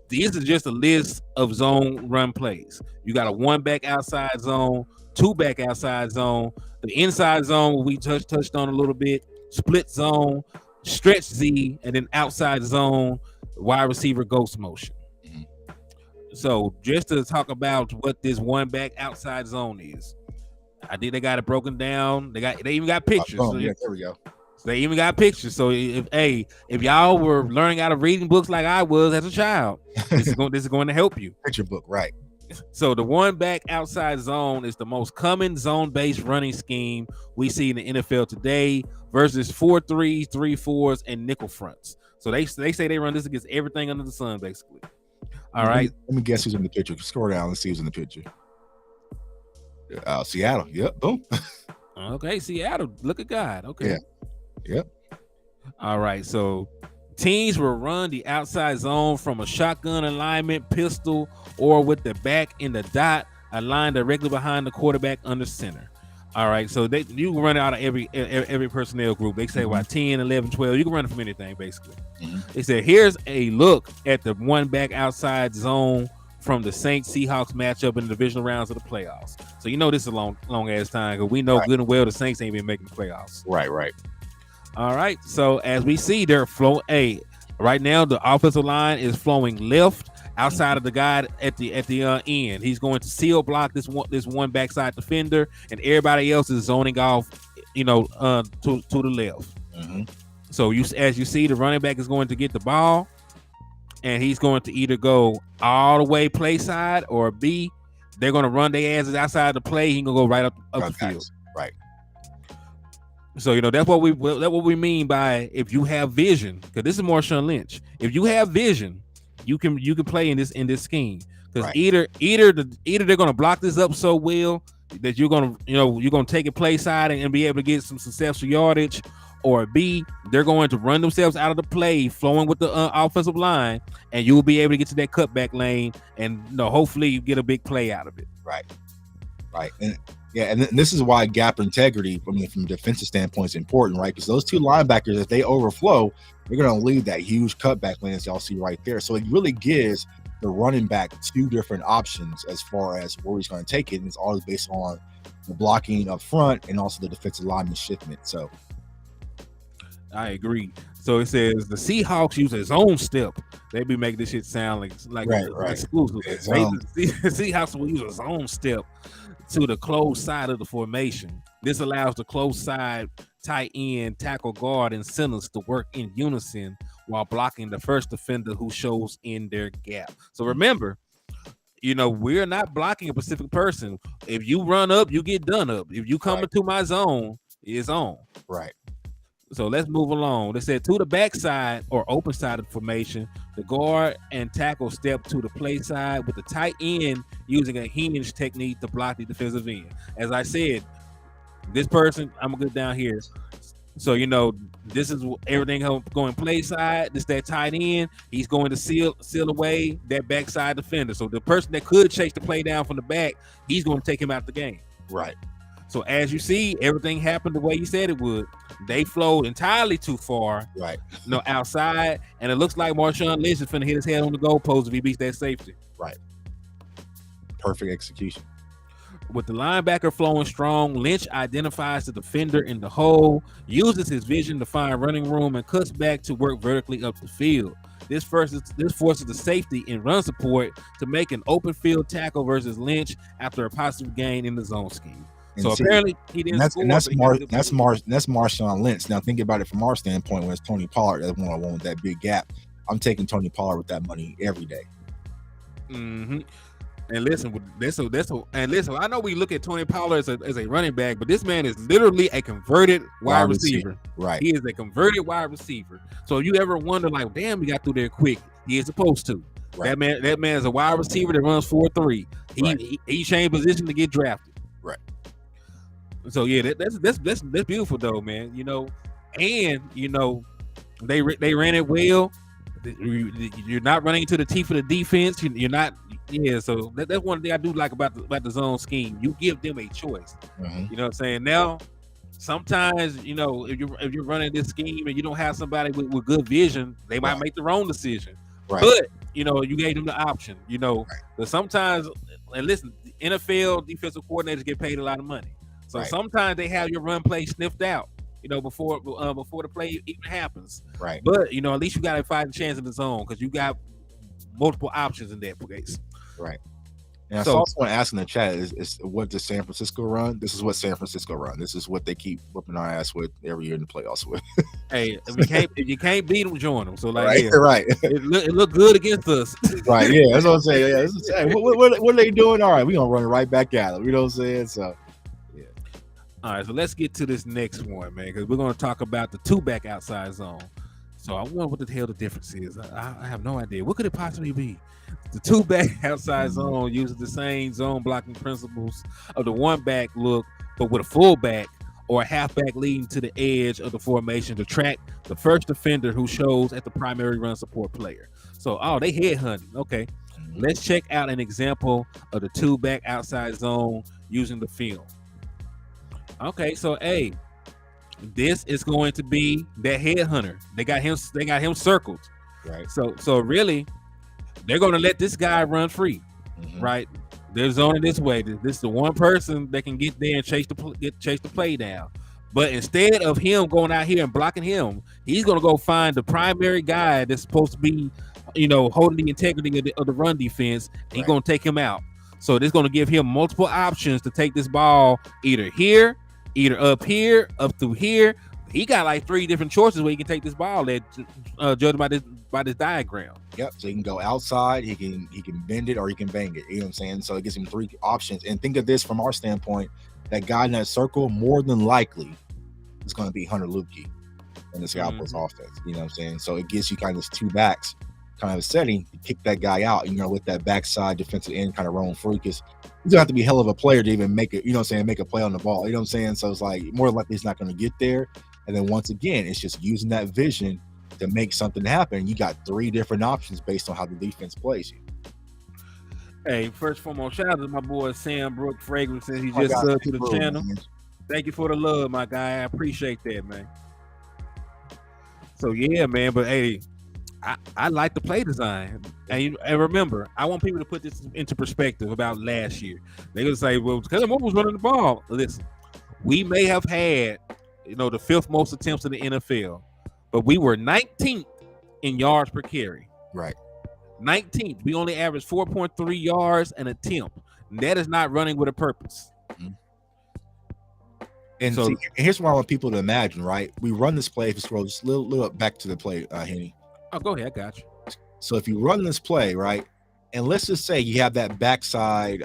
A: this is just a list of zone run plays. You got a 1 back outside zone, 2 back outside zone, the inside zone we touched on a little bit, split zone, stretch Z, and then outside zone, wide receiver ghost motion. Mm-hmm. So just to talk about what this 1 back outside zone is, I think they got it broken down. They even got pictures.
B: There we go.
A: They even got pictures. So if y'all were learning how to reading books like I was as a child, this is going to help you.
B: Picture book, right?
A: So the one back outside zone is the most common zone-based running scheme we see in the NFL today versus 4-3s, 3-4s, and nickel fronts. So they say they run this against everything under the sun, basically. All right.
B: Let me guess who's in the picture. Scroll down and see who's in the picture. Seattle. Yep. Boom.
A: Okay, Seattle. Look at God. Okay.
B: Yeah. Yep.
A: All right. So teams will run the outside zone from a shotgun alignment, pistol, or with the back in the dot aligned directly behind the quarterback under center. All right. So you can run it out of every personnel group. They say about 10, 11, 12. You can run it from anything, basically. They said, here's a look at the one back outside zone from the Saints Seahawks matchup in the divisional rounds of the playoffs. So you know this is a long ass time because we know good and well the Saints ain't been making the playoffs.
B: Right.
A: All right. So as we see, they're right now the offensive line is flowing left outside of the guy at the end. He's going to seal block this one backside defender, and everybody else is zoning off, to the left. So as you see, the running back is going to get the ball, and he's going to either go all the way play side, or B, they're going to run their asses outside the play. He can go right up the field.
B: Right.
A: So that's what we mean by if you have vision, because this is Marshawn Lynch. If you have vision, you can play in this scheme, because either they're going to block this up so well that you're going to take it play side and be able to get some successful yardage, or B, they're going to run themselves out of the play, flowing with the offensive line, and you will be able to get to that cutback lane, and hopefully you get a big play out of it.
B: Right. And this is why gap integrity, from a defensive standpoint, is important, right? Because those two linebackers, if they overflow, they're going to leave that huge cutback lane, as y'all see right there. So it really gives the running back two different options as far as where he's going to take it, and it's always based on the blocking up front and also the defensive lineman shifting. So
A: I agree. So it says the Seahawks use a zone step. They be making this shit sound like exclusive. The Seahawks will use a zone step to the close side of the formation. This allows the close side tight end, tackle, guard, and centers to work in unison while blocking the first defender who shows in their gap. So remember, we're not blocking a specific person. If you run up, you get done up. If you come into my zone, it's on.
B: Right.
A: So let's move along. They said to the backside or open side of the formation, the guard and tackle step to the play side with the tight end using a hinge technique to block the defensive end. As I said, this person, I'm gonna go down here. So this is everything going play side. This that tight end. He's going to seal away that backside defender. So the person that could chase the play down from the back, he's going to take him out the game.
B: Right.
A: So as you see, everything happened the way you said it would. They flowed entirely too far, outside, and it looks like Marshawn Lynch is finna hit his head on the goalpost if he beats that safety.
B: Right. Perfect execution.
A: With the linebacker flowing strong, Lynch identifies the defender in the hole, uses his vision to find running room, and cuts back to work vertically up the field. This forces the safety in run support to make an open field tackle versus Lynch after a positive gain in the zone scheme. So apparently he didn't score. That's
B: Marshawn Lynch. Now think about it from our standpoint, when it's Tony Pollard that's one-on-one with that big gap. I'm taking Tony Pollard with that money every day.
A: Mm-hmm. And listen, I know we look at Tony Pollard as a running back, but this man is literally a converted wide receiver.
B: Right.
A: He is a converted wide receiver. So if you ever wonder, like, damn, he got through there quick. He is supposed to. Right. That man is a wide receiver that runs 4.3. He changed position to get drafted.
B: Right.
A: So yeah, that's beautiful though, man. And they ran it well. You're not running into the teeth of the defense. You're not. Yeah, so that's one thing I do like about the zone scheme. You give them a choice.
B: Mm-hmm.
A: You know what I'm saying? Now, sometimes if you're running this scheme and you don't have somebody with good vision, they might make the wrong decision.
B: Right.
A: But you gave them the option. But sometimes, and listen, NFL defensive coordinators get paid a lot of money. So sometimes they have your run play sniffed out, before the play even happens.
B: Right.
A: But at least you got a fighting chance in the zone because you got multiple options in that place.
B: Right. And I saw someone asking in the chat, is what does San Francisco run? This is what San Francisco run. This is what they keep whooping our ass with every year in the playoffs with.
A: Hey, if you can't beat them, join them. So like,
B: right,
A: yeah,
B: right,
A: it look good against us.
B: right. Yeah, that's what I'm saying. Yeah, hey, what are they doing? All right, we gonna run it right back at them. You know what I'm saying? So, yeah.
A: All right, so let's get to this next one, man, because we're gonna talk about the 2-back outside zone. So I wonder what the hell the difference is. I have no idea. What could it possibly be? The 2-back outside zone uses the same zone blocking principles of the 1-back look, but with a fullback or a halfback leading to the edge of the formation to track the first defender who shows at the primary run support player. So, they headhunting. Okay, let's check out an example of the 2-back outside zone using the film. Okay, so this is going to be that headhunter. They got him circled.
B: Right.
A: So really, they're going to let this guy run free. Right. They're zoning this way. This is the one person that can get there and chase the play down. But instead of him going out here and blocking him, he's going to go find the primary guy that's supposed to be, holding the integrity of the run defense. Right. He's going to take him out. So this is going to give him multiple options to take this ball either here, either up here, up through here. He got like 3 different choices where he can take this ball that judged by this diagram.
B: Yep. So he can go outside, he can bend it, or he can bang it. You know what I'm saying? So it gives him 3 options. And think of this from our standpoint, that guy in that circle more than likely is going to be Hunter Lupke in this Cowboys offense. You know what I'm saying? So it gives you kind of this 2 backs kind of setting to kick that guy out, with that backside defensive end kind of rolling free, because he's gonna have to be a hell of a player to even make it, make a play on the ball. You know what I'm saying? So it's like more likely he's not going to get there. And then once again, it's just using that vision to make something happen. You got 3 different options based on how the defense plays you.
A: Hey, first and foremost, shout out to my boy Sam Brooke Fragrance, since he just subbed to the channel. Man. Thank you for the love, my guy. I appreciate that, man. So yeah, man, but hey, I like the play design, and remember, I want people to put this into perspective about last year. They're gonna say, "Well, because what was running the ball." Listen, we may have had, the 5th most attempts in the NFL, but we were 19th in yards per carry.
B: Right.
A: 19th. We only averaged 4.3 yards an attempt. And that is not running with a purpose.
B: And so, here's what I want people to imagine. Right, we run this play. If you scroll just a little back to the play, Henny.
A: Oh, go ahead. I got you.
B: So if you run this play, right, and let's just say you have that backside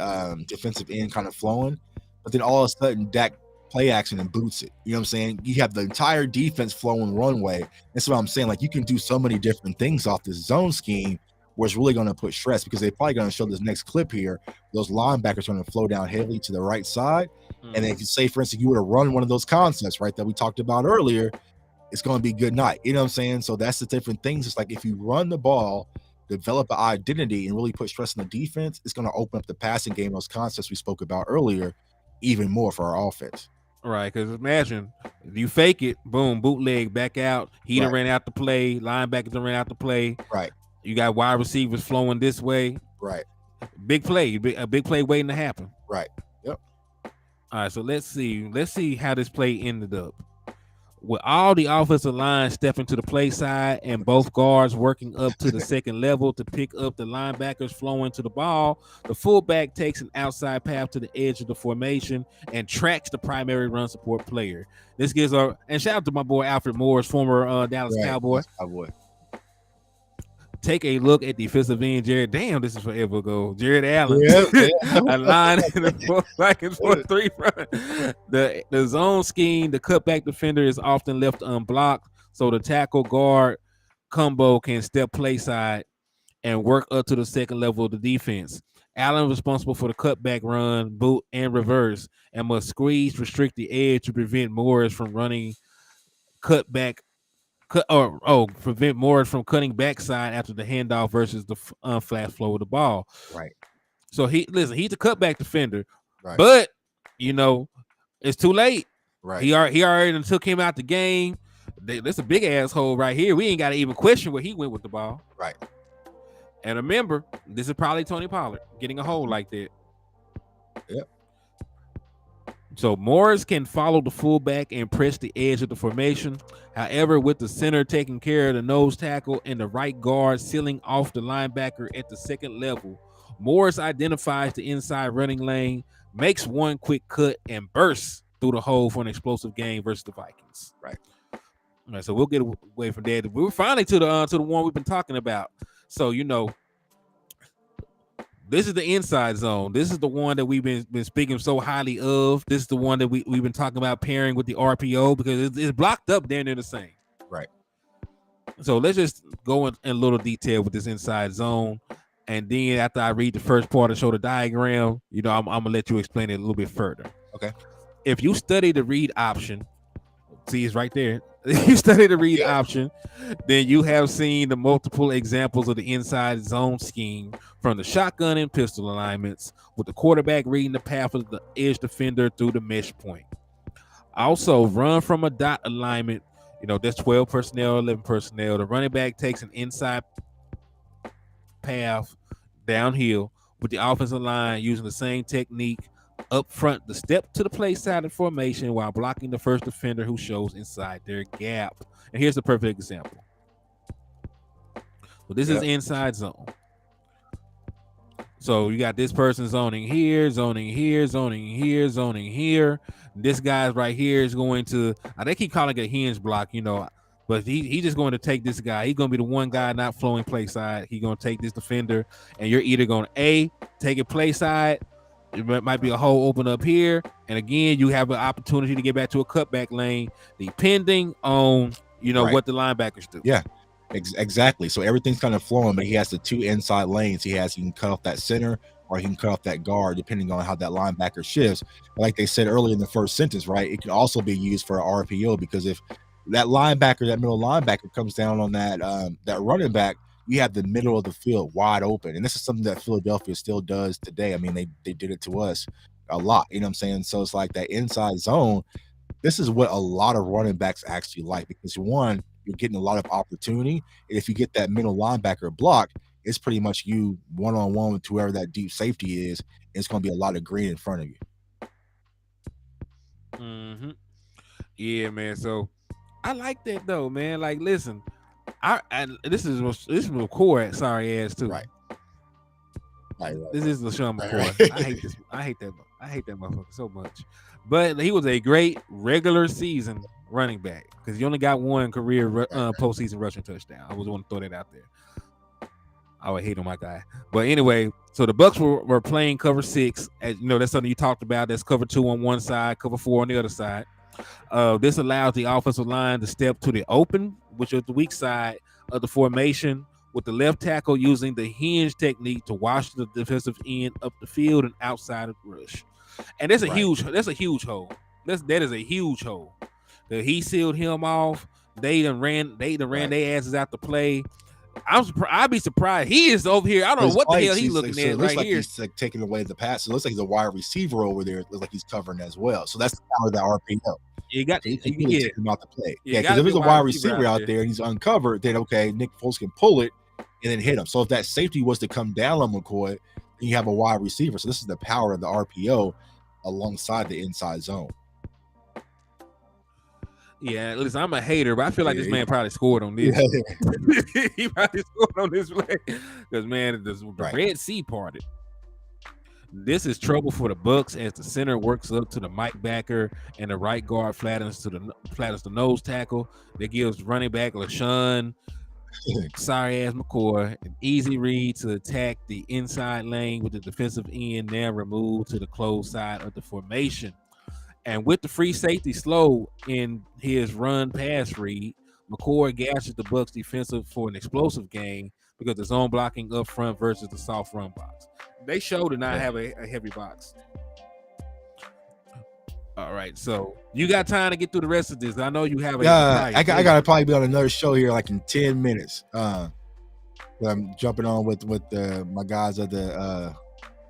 B: defensive end kind of flowing, but then all of a sudden Dak play action and boots it. You know what I'm saying? You have the entire defense flowing runway. That's what I'm saying. Like, you can do so many different things off this zone scheme where it's really going to put stress, because they're probably going to show this next clip here. Those linebackers are going to flow down heavily to the right side. And then if you say, for instance, you were to run one of those concepts, right, that we talked about earlier, it's going to be good night. You know what I'm saying? So that's the different things. It's like if you run the ball, develop an identity, and really put stress on the defense, it's going to open up the passing game, those concepts we spoke about earlier, even more for our offense.
A: Right, because imagine if you fake it, boom, bootleg, back out. He done ran out the play. Linebackers done ran out the play.
B: Right.
A: You got wide receivers flowing this way.
B: Right.
A: Big play, a big play waiting to happen.
B: Right. Yep.
A: All right, so let's see how this play ended up. With all the offensive line stepping to the play side and both guards working up to the second level to pick up the linebackers flowing to the ball, the fullback takes an outside path to the edge of the formation and tracks the primary run support player. This gives and shout out to my boy Alfred Morris, former Dallas Cowboy. Take a look at defensive end Jared. Damn, this is forever ago. Jared Allen. A line in the back and forth 3 front. The zone scheme, the cutback defender is often left unblocked, so the tackle guard combo can step play side and work up to the second level of the defense. Allen responsible for the cutback run, boot, and reverse, and must restrict the edge to prevent Morris from running prevent Morris from cutting backside after the handoff versus the flat flow of the ball.
B: Right.
A: So he's a cutback defender, but it's too late.
B: Right.
A: He already took him out the game. That's a big asshole right here. We ain't got to even question where he went with the ball.
B: Right.
A: And remember, this is probably Tony Pollard getting a hold like that.
B: Yep.
A: So Morris can follow the fullback and press the edge of the formation. However, with the center taking care of the nose tackle and the right guard sealing off the linebacker at the second level, Morris identifies the inside running lane, makes one quick cut, and bursts through the hole for an explosive game versus the Vikings.
B: Right.
A: All right, so we'll get away from that. We're finally to the one we've been talking about. So this is the inside zone. This is the one that we've been speaking so highly of. This is the one that we've been talking about pairing with the RPO because it's blocked up there and they're the same.
B: Right.
A: So let's just go in a little detail with this inside zone. And then after I read the first part and show the diagram, I'm going to let you explain it a little bit further.
B: Okay.
A: If you study the read option, see it's right there. If you study the read option, then you have seen the multiple examples of the inside zone scheme from the shotgun and pistol alignments with the quarterback reading the path of the edge defender through the mesh point. Also, run from a dot alignment. There's 12 personnel, 11 personnel. The running back takes an inside path downhill with the offensive line using the same technique up front, the step to the play side of formation while blocking the first defender who shows inside their gap. And here's the perfect example. Well, this is inside zone. So you got this person zoning here, zoning here, zoning here, zoning here. This guy's right here is going to, they keep calling it a hinge block, but he's just going to take this guy. He's going to be the one guy not flowing play side. He's going to take this defender, and you're either going to take it play side. It might be a hole open up here, and again, you have an opportunity to get back to a cutback lane, depending on what the linebackers do.
B: Yeah, exactly. So everything's kind of flowing, but he has the two inside lanes. He can cut off that center, or he can cut off that guard, depending on how that linebacker shifts. Like they said earlier in the first sentence, right? It can also be used for an RPO because if that middle linebacker comes down on that running back, you have the middle of the field wide open. And this is something that Philadelphia still does today. I mean, they did it to us a lot, you know what I'm saying? So it's like that inside zone. This is what a lot of running backs actually like because one, you're getting a lot of opportunity. And if you get that middle linebacker block, it's pretty much you one-on-one with whoever that deep safety is. It's going to be a lot of green in front of you.
A: Mm-hmm. Yeah, man. So I like that though, man. Like, listen, this is McCoy. Sorry ass too.
B: Right.
A: This is LaShawn McCoy. Right. I hate that motherfucker so much. But he was a great regular season running back because he only got one career postseason rushing touchdown. I was want to throw that out there. I would hate on my guy. But anyway, so the Bucs were playing cover 6. As that's something you talked about. That's cover 2 on one side, cover 4 on the other side. This allows the offensive line to step to the open, which is the weak side of the formation, with the left tackle using the hinge technique to wash the defensive end up the field and outside of the rush. And that's a huge hole. That is a huge hole. He sealed him off. They done ran their asses out to play. I'd be surprised. He is over here. I don't know what the hell he's looking at right here.
B: He's like taking away the pass. It looks like he's a wide receiver over there. It looks like he's covering as well. So that's the power of the RPO.
A: You got
B: take him out the play. Yeah, because if there's a wide receiver out there and he's uncovered, then okay, Nick Foles can pull it and then hit him. So if that safety was to come down on McCoy, then you have a wide receiver. So this is the power of the RPO alongside the inside zone.
A: Yeah, listen, I'm a hater, but I feel like this man probably scored on this. Yeah. He probably scored on this play because man, the Red Sea parted. This is trouble for the Bucs as the center works up to the Mike backer and the right guard flattens the nose tackle. That gives running back LaShawn, sorry ass McCoy, an easy read to attack the inside lane with the defensive end now removed to the closed side of the formation. And with the free safety slow in his run pass read, McCoy gashes the Bucs defensive for an explosive game because the zone blocking up front versus the soft run box. They show to not have a heavy box. All right, so you got time to get through the rest of this. I know you have.
B: I gotta probably be on another show here like in 10 minutes. I'm jumping on with my guys at the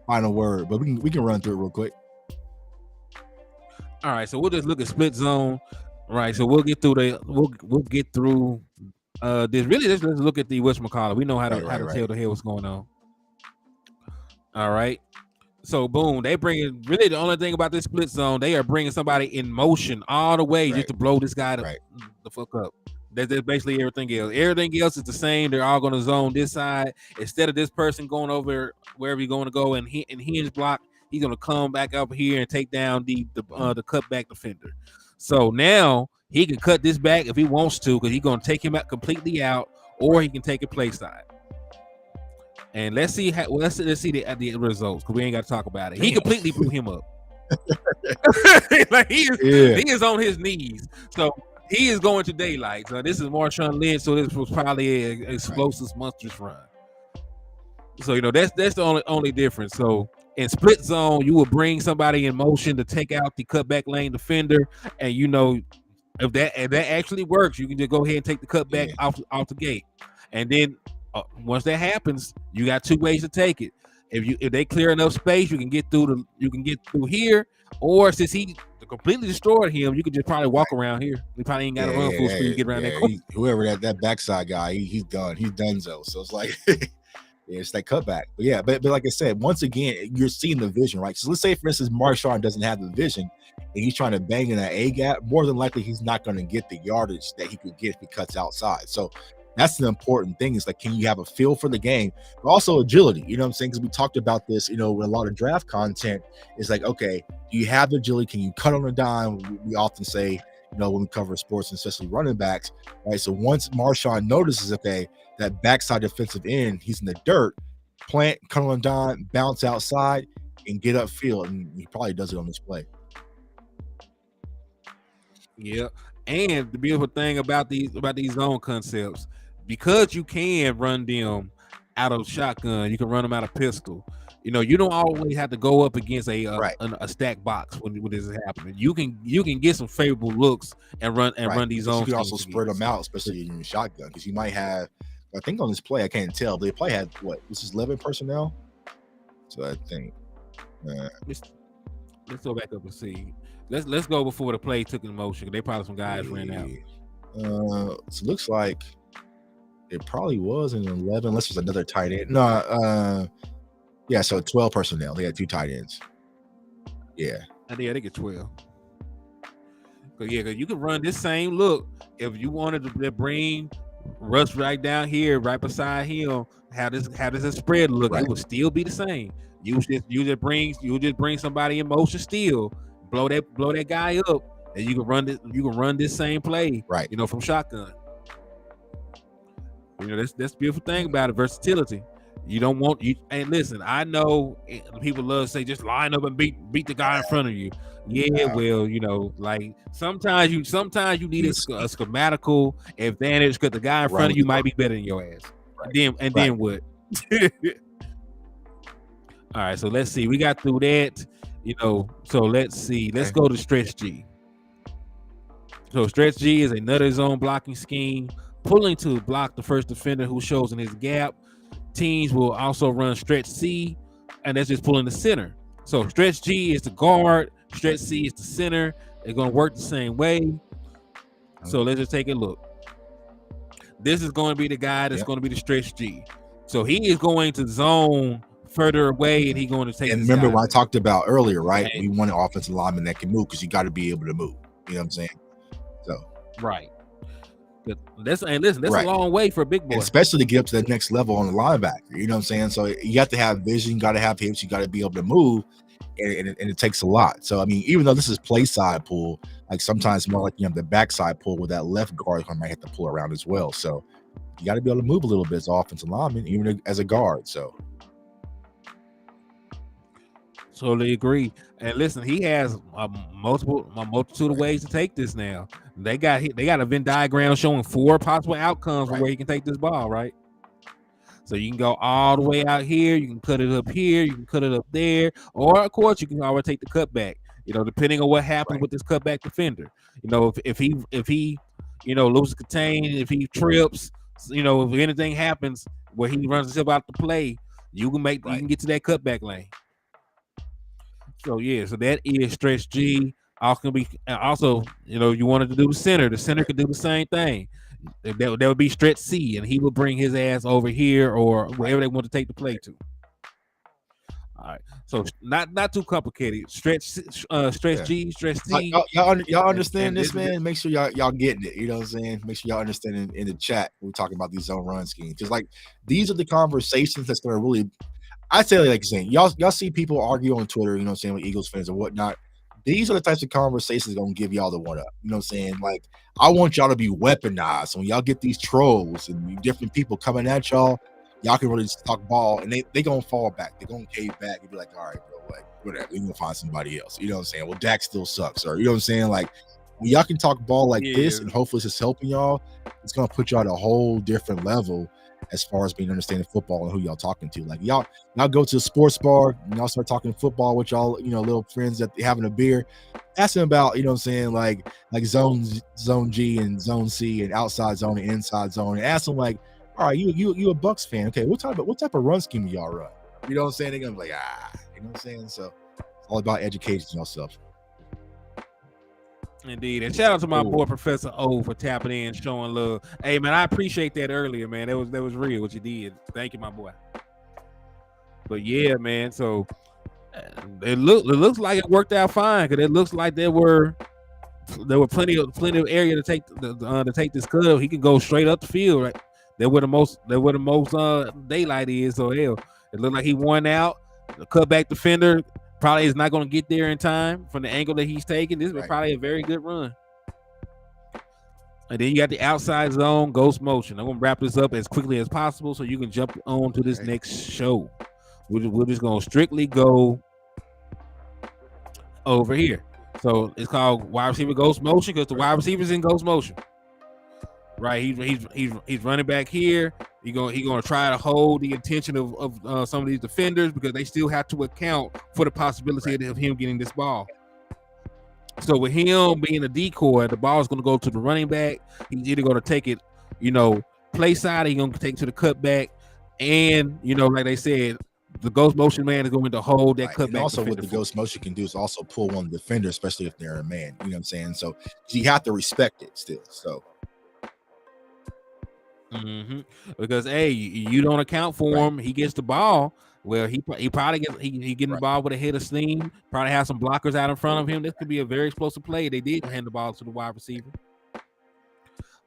B: final word, but we can run through it real quick.
A: All right, so we'll just look at split zone. All right, so we'll get through we'll get through this. Really, let's look at the whatchamacallit. We know how to tell the hell what's going on. All right, so boom, they bring in. Really, the only thing about this split zone, they are bringing somebody in motion all the way just to blow this guy the fuck up. That's basically everything else. Everything else is the same. They're all going to zone this side. Instead of this person going over wherever you're going to go and hinge block, he's going to come back up here and take down the cutback defender. So now he can cut this back if he wants to, because he's going to take him out completely out, or he can take it play side. And let's see let's see the results, because we ain't got to talk about it. He completely blew him up. Like he is on his knees. So he is going to daylight. So this is Marshawn Lynch. So this was probably an explosive monstrous run. So that's the only difference. So in split zone, you will bring somebody in motion to take out the cutback lane defender, and if that actually works, you can just go ahead and take the cutback off the gate. And then once that happens, you got two ways to take it. If they clear enough space, you can get through here, or since he completely destroyed him, you can just probably walk around here. We probably ain't got to run full speed to get around that corner.
B: Whoever that backside guy, he's done. He's donezo. So it's like it's that cutback. But like I said, once again, you're seeing the vision, right? So let's say, for instance, Marshawn doesn't have the vision and he's trying to bang in that A gap. More than likely, he's not going to get the yardage that he could get if he cuts outside. So that's the important thing, is like, can you have a feel for the game, but also agility? You know what I'm saying? Because we talked about this, with a lot of draft content. It's like, okay, do you have agility? Can you cut on a dime? We often say, when we cover sports, and especially running backs, right? So once Marshawn notices, okay, that backside defensive end, he's in the dirt, plant, cut on a dime, bounce outside, and get upfield. And he probably does it on this play.
A: Yeah. And the beautiful thing about these zone concepts, because you can run them out of shotgun, you can run them out of pistol. You don't always have to go up against a stack box when this is happening. You can get some favorable looks and run these zones.
B: You can also spread them out, especially in your shotgun, because you might have, I think on this play, I can't tell, but they probably had this is 11 personnel. So I think
A: let's go back up and see. Let's go before the play took in motion. They probably some guys ran out.
B: So it looks like it probably was an 11, unless there's another tight end. So 12 personnel. They had two tight ends. Yeah.
A: They get 12. Because you can run this same look if you wanted to bring Russ right down here, right beside him. How does the spread look? Right. It would still be the same. You just bring somebody in motion still, blow that guy up, and you can run this same play,
B: right?
A: From shotgun. That's the beautiful thing about it, versatility. You don't want you. And listen, I know people love to say just line up and beat the guy in front of you. Yeah, well, like sometimes you need a schematical advantage, because the guy in front of you might be better than your ass. Right. Then what? All right, so let's see. We got through that, So let's see. Let's go to stretch G. So stretch G is another zone blocking scheme, pulling to block the first defender who shows in his gap. Teams will also run stretch C, and that's just pulling the center. So stretch G is the guard, stretch C is the center. They're going to work the same way. So let's just take a look. This is going to be the guy that's going to be the stretch G. So he is going to zone further away, and he's going to take.
B: And remember what I talked about earlier, right? We want an offensive lineman that can move, because you got to be able to move. You know what I'm saying? So
A: right. That's a long way for a big boy,
B: and especially to get up to that next level on the linebacker. You know what I'm saying? So you have to have vision, you got to have hips, you got to be able to move, and it takes a lot. So I mean, even though this is play side pull, like sometimes more like the backside pull, with that left guard might have to pull around as well. So you got to be able to move a little bit as an offensive lineman, even as a guard. So
A: totally agree. And listen, he has a multitude of ways to take this now. They got a Venn diagram showing 4 possible outcomes where he can take this ball, right? So you can go all the way out here, you can cut it up here, you can cut it up there, or of course you can always take the cutback, depending on what happens with this cutback defender. If he loses contain, if he trips, if anything happens where he runs himself out the play, you can get to that cutback lane. So so that is stretch G. Also, you wanted to do the center. The center could do the same thing. That would be stretch C, and he would bring his ass over here or wherever they want to take the play to. All right, so not too complicated. Stretch
B: Yeah.
A: G, stretch C.
B: Y'all understand
A: and
B: this, man? Make sure y'all getting it. You know what I'm saying? Make sure y'all understand in the chat when we're talking about these zone run schemes. Because like these are the conversations that's gonna really, I say like saying y'all see people argue on Twitter, you know what I'm saying, with Eagles fans or whatnot. These are the types of conversations gonna give y'all the one up. You know what I'm saying? Like, I want y'all to be weaponized. When y'all get these trolls and different people coming at y'all can really just talk ball and they gonna fall back. They're gonna cave back and be like, all right, bro, like whatever, we gonna find somebody else. You know what I'm saying? Well, Dak still sucks, or you know what I'm saying? Like when y'all can talk ball like this and hopefully it's just helping y'all, it's gonna put y'all at a whole different level as far as being understanding football and who y'all talking to. Like y'all go to a sports bar and y'all start talking football with y'all, you know, little friends that having a beer. Ask them about, you know what I'm saying, like zone G and zone C and outside zone and inside zone, and ask them like, all right, you a Bucks fan. Okay, what type of run scheme do y'all run? You know what I'm saying? They're gonna be like, you know what I'm saying? So it's all about educating yourself.
A: Indeed. And shout out to my boy Professor O for tapping in, showing love. Hey man, I appreciate that earlier, man. That was real what you did. Thank you, my boy. But yeah, man. So it looks like it worked out fine, because it looks like there were plenty of area to take this cut. He can go straight up the field, right? There where the most daylight is. So hell, it looked like he won out. The cutback defender probably is not going to get there in time from the angle that he's taking. This was probably a very good run. And then you got the outside zone ghost motion. I'm going to wrap this up as quickly as possible so you can jump on to this next show. We're just going to strictly go over here. So it's called wide receiver ghost motion because the wide receiver's in ghost motion. Right, he's running back here. He's gonna try to hold the attention of some of these defenders because they still have to account for the possibility of him getting this ball. So with him being a decoy, the ball is gonna go to the running back. He's either gonna take it, you know, play side. He's gonna take it to the cutback, and you know, like they said, the ghost motion man is going to hold that cutback. And
B: also, what the ghost motion can do is also pull one of the defender, especially if they're a man. You know what I'm saying? So you have to respect it still. So.
A: Because hey, you don't account for him. He gets the ball. Well, he probably gets getting the ball with a head of steam. Probably have some blockers out in front of him. This could be a very explosive play. They did hand the ball to the wide receiver.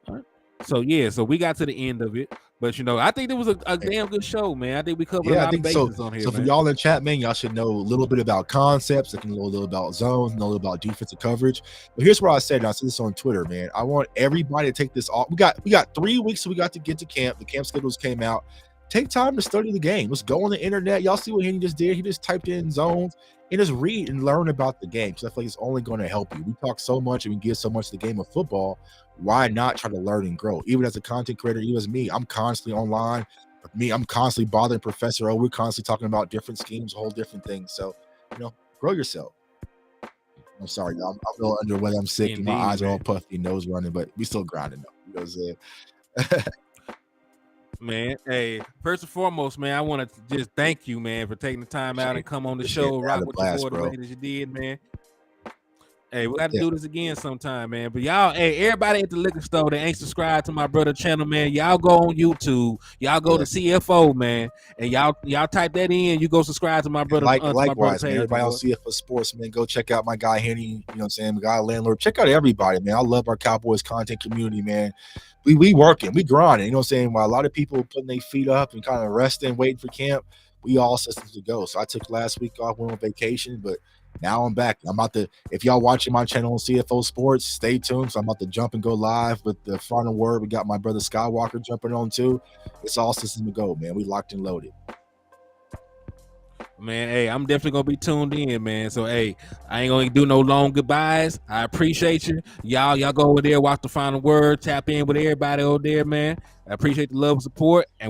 A: All right. So yeah, so we got to the end of it. But you know, I think it was a damn good show, man. I think we covered a lot of bases on here.
B: So for y'all in chat, man, y'all should know a little bit about concepts. They can know a little about zones, know a little about defensive coverage. But here's what I said. And I said this on Twitter, man. I want everybody to take this off. We got 3 weeks, so we got to get to camp. The camp schedules came out. Take time to study the game. Let's go on the internet. Y'all see what he just did. He just typed in zones and just read and learn about the game. So I feel like it's only going to help you. We talk so much and we give so much to the game of football. Why not try to learn and grow? Even as a content creator, even as me, I'm constantly online. I'm constantly bothering Professor O. We're constantly talking about different schemes, whole different things. So, you know, grow yourself. I'm sorry, y'all. I'm a little under the weather. I'm sick. Indeed, my eyes are all puffy, nose running, but we still grinding though. You know what I'm saying?
A: Man, hey, first and foremost, man, I want to just thank you, man, for taking the time out and come on the show, rock with your boy the way that you did, man. Hey, we got to do this again sometime, man. But y'all, hey, everybody at the liquor store that ain't subscribed to my brother channel, man, y'all go on YouTube. Y'all go to CFO, man, and y'all type that in. You go subscribe to my brother.
B: Likewise, man. Everybody on CFO Sports, man, go check out my guy Henny. You know what I'm saying? My guy Landlord. Check out everybody, man. I love our Cowboys content community, man. We working, we grinding. You know what I'm saying? While a lot of people putting their feet up and kind of resting, waiting for camp, we all systems to go. So I took last week off, went on vacation, but now I'm back. I'm about to, if y'all watching my channel on CFO Sports, stay tuned. So I'm about to jump and go live with the final word. We got my brother Skywalker jumping on too. It's all systems to go, man. We locked and loaded.
A: Man, hey, I'm definitely gonna be tuned in, man. So hey, I ain't gonna do no long goodbyes. I appreciate you. Y'all go over there, watch the final word, tap in with everybody over there, man. I appreciate the love and support. And